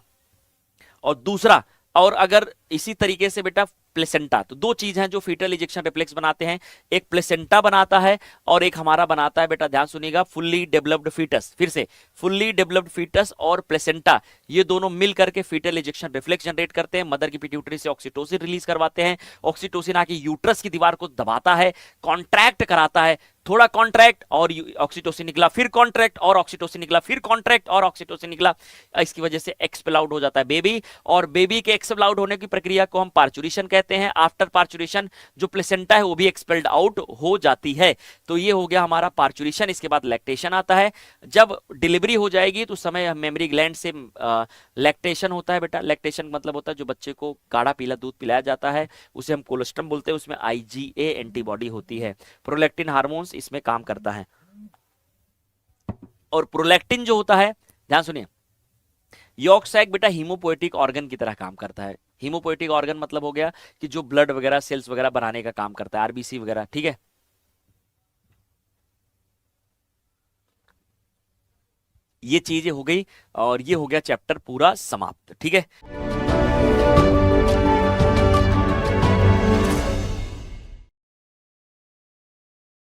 और दूसरा, और अगर इसी तरीके से बेटा प्लेसेंटा, तो दो चीज हैं जो फीटल इजेक्शन रिफ्लेक्स बनाते हैं, एक प्लेसेंटा बनाता है और एक हमारा बनाता है बेटा, ध्यान सुनिएगा, फुल्ली डेवलप्ड फीटस। फिर से, फुल्ली डेवलप्ड फीटस और प्लेसेंटा, ये दोनों मिल करके फीटल इजेक्शन रिफ्लेक्स जनरेट करते हैं, मदर की पिट्यूटरी से ऑक्सीटोसिन रिलीज करवाते हैं। ऑक्सीटोसिन आके यूट्रस की दीवार को दबाता है, कॉन्ट्रैक्ट कराता है, थोड़ा कॉन्ट्रैक्ट और ऑक्सीटोसिन निकला, फिर कॉन्ट्रैक्ट और ऑक्सीटोसिन निकला, फिर कॉन्ट्रैक्ट और ऑक्सीटोसिन निकला। इसकी वजह से एक्सपेल आउट हो जाता है बेबी, और बेबी के एक्सपेल आउट होने की प्रक्रिया को हम पार्चुरेशन कहते हैं। आफ्टर पार्चुरेशन जो प्लेसेंटा है वो भी एक्सपेल्ड आउट हो जाती है। तो ये हो गया हमारा पार्चुरेशन। इसके बाद लैक्टेशन आता है। जब डिलीवरी हो जाएगी तो समय मेमोरी ग्लैंड से लैक्टेशन होता है बेटा। लैक्टेशन मतलब होता है जो बच्चे को गाढ़ा पीला दूध पिलाया जाता है, उसे हम कोलोस्ट्रम बोलते हैं, उसमें आईजीए एंटीबॉडी होती है। प्रोलैक्टिन हार्मोन्स इसमें काम करता है। और प्रोलैक्टिन जो होता है, ध्यान सुनिए, यॉर्क सैक बेटा हीमोपोएटिक ऑर्गन की तरह काम करता है। हीमोपोएटिक ऑर्गन मतलब हो गया कि जो ब्लड वगैरह सेल्स वगैरह बनाने का काम करता है, आरबीसी वगैरह। ठीक है, ये चीजें हो गई और ये हो गया चैप्टर पूरा समाप्त। ठीक है।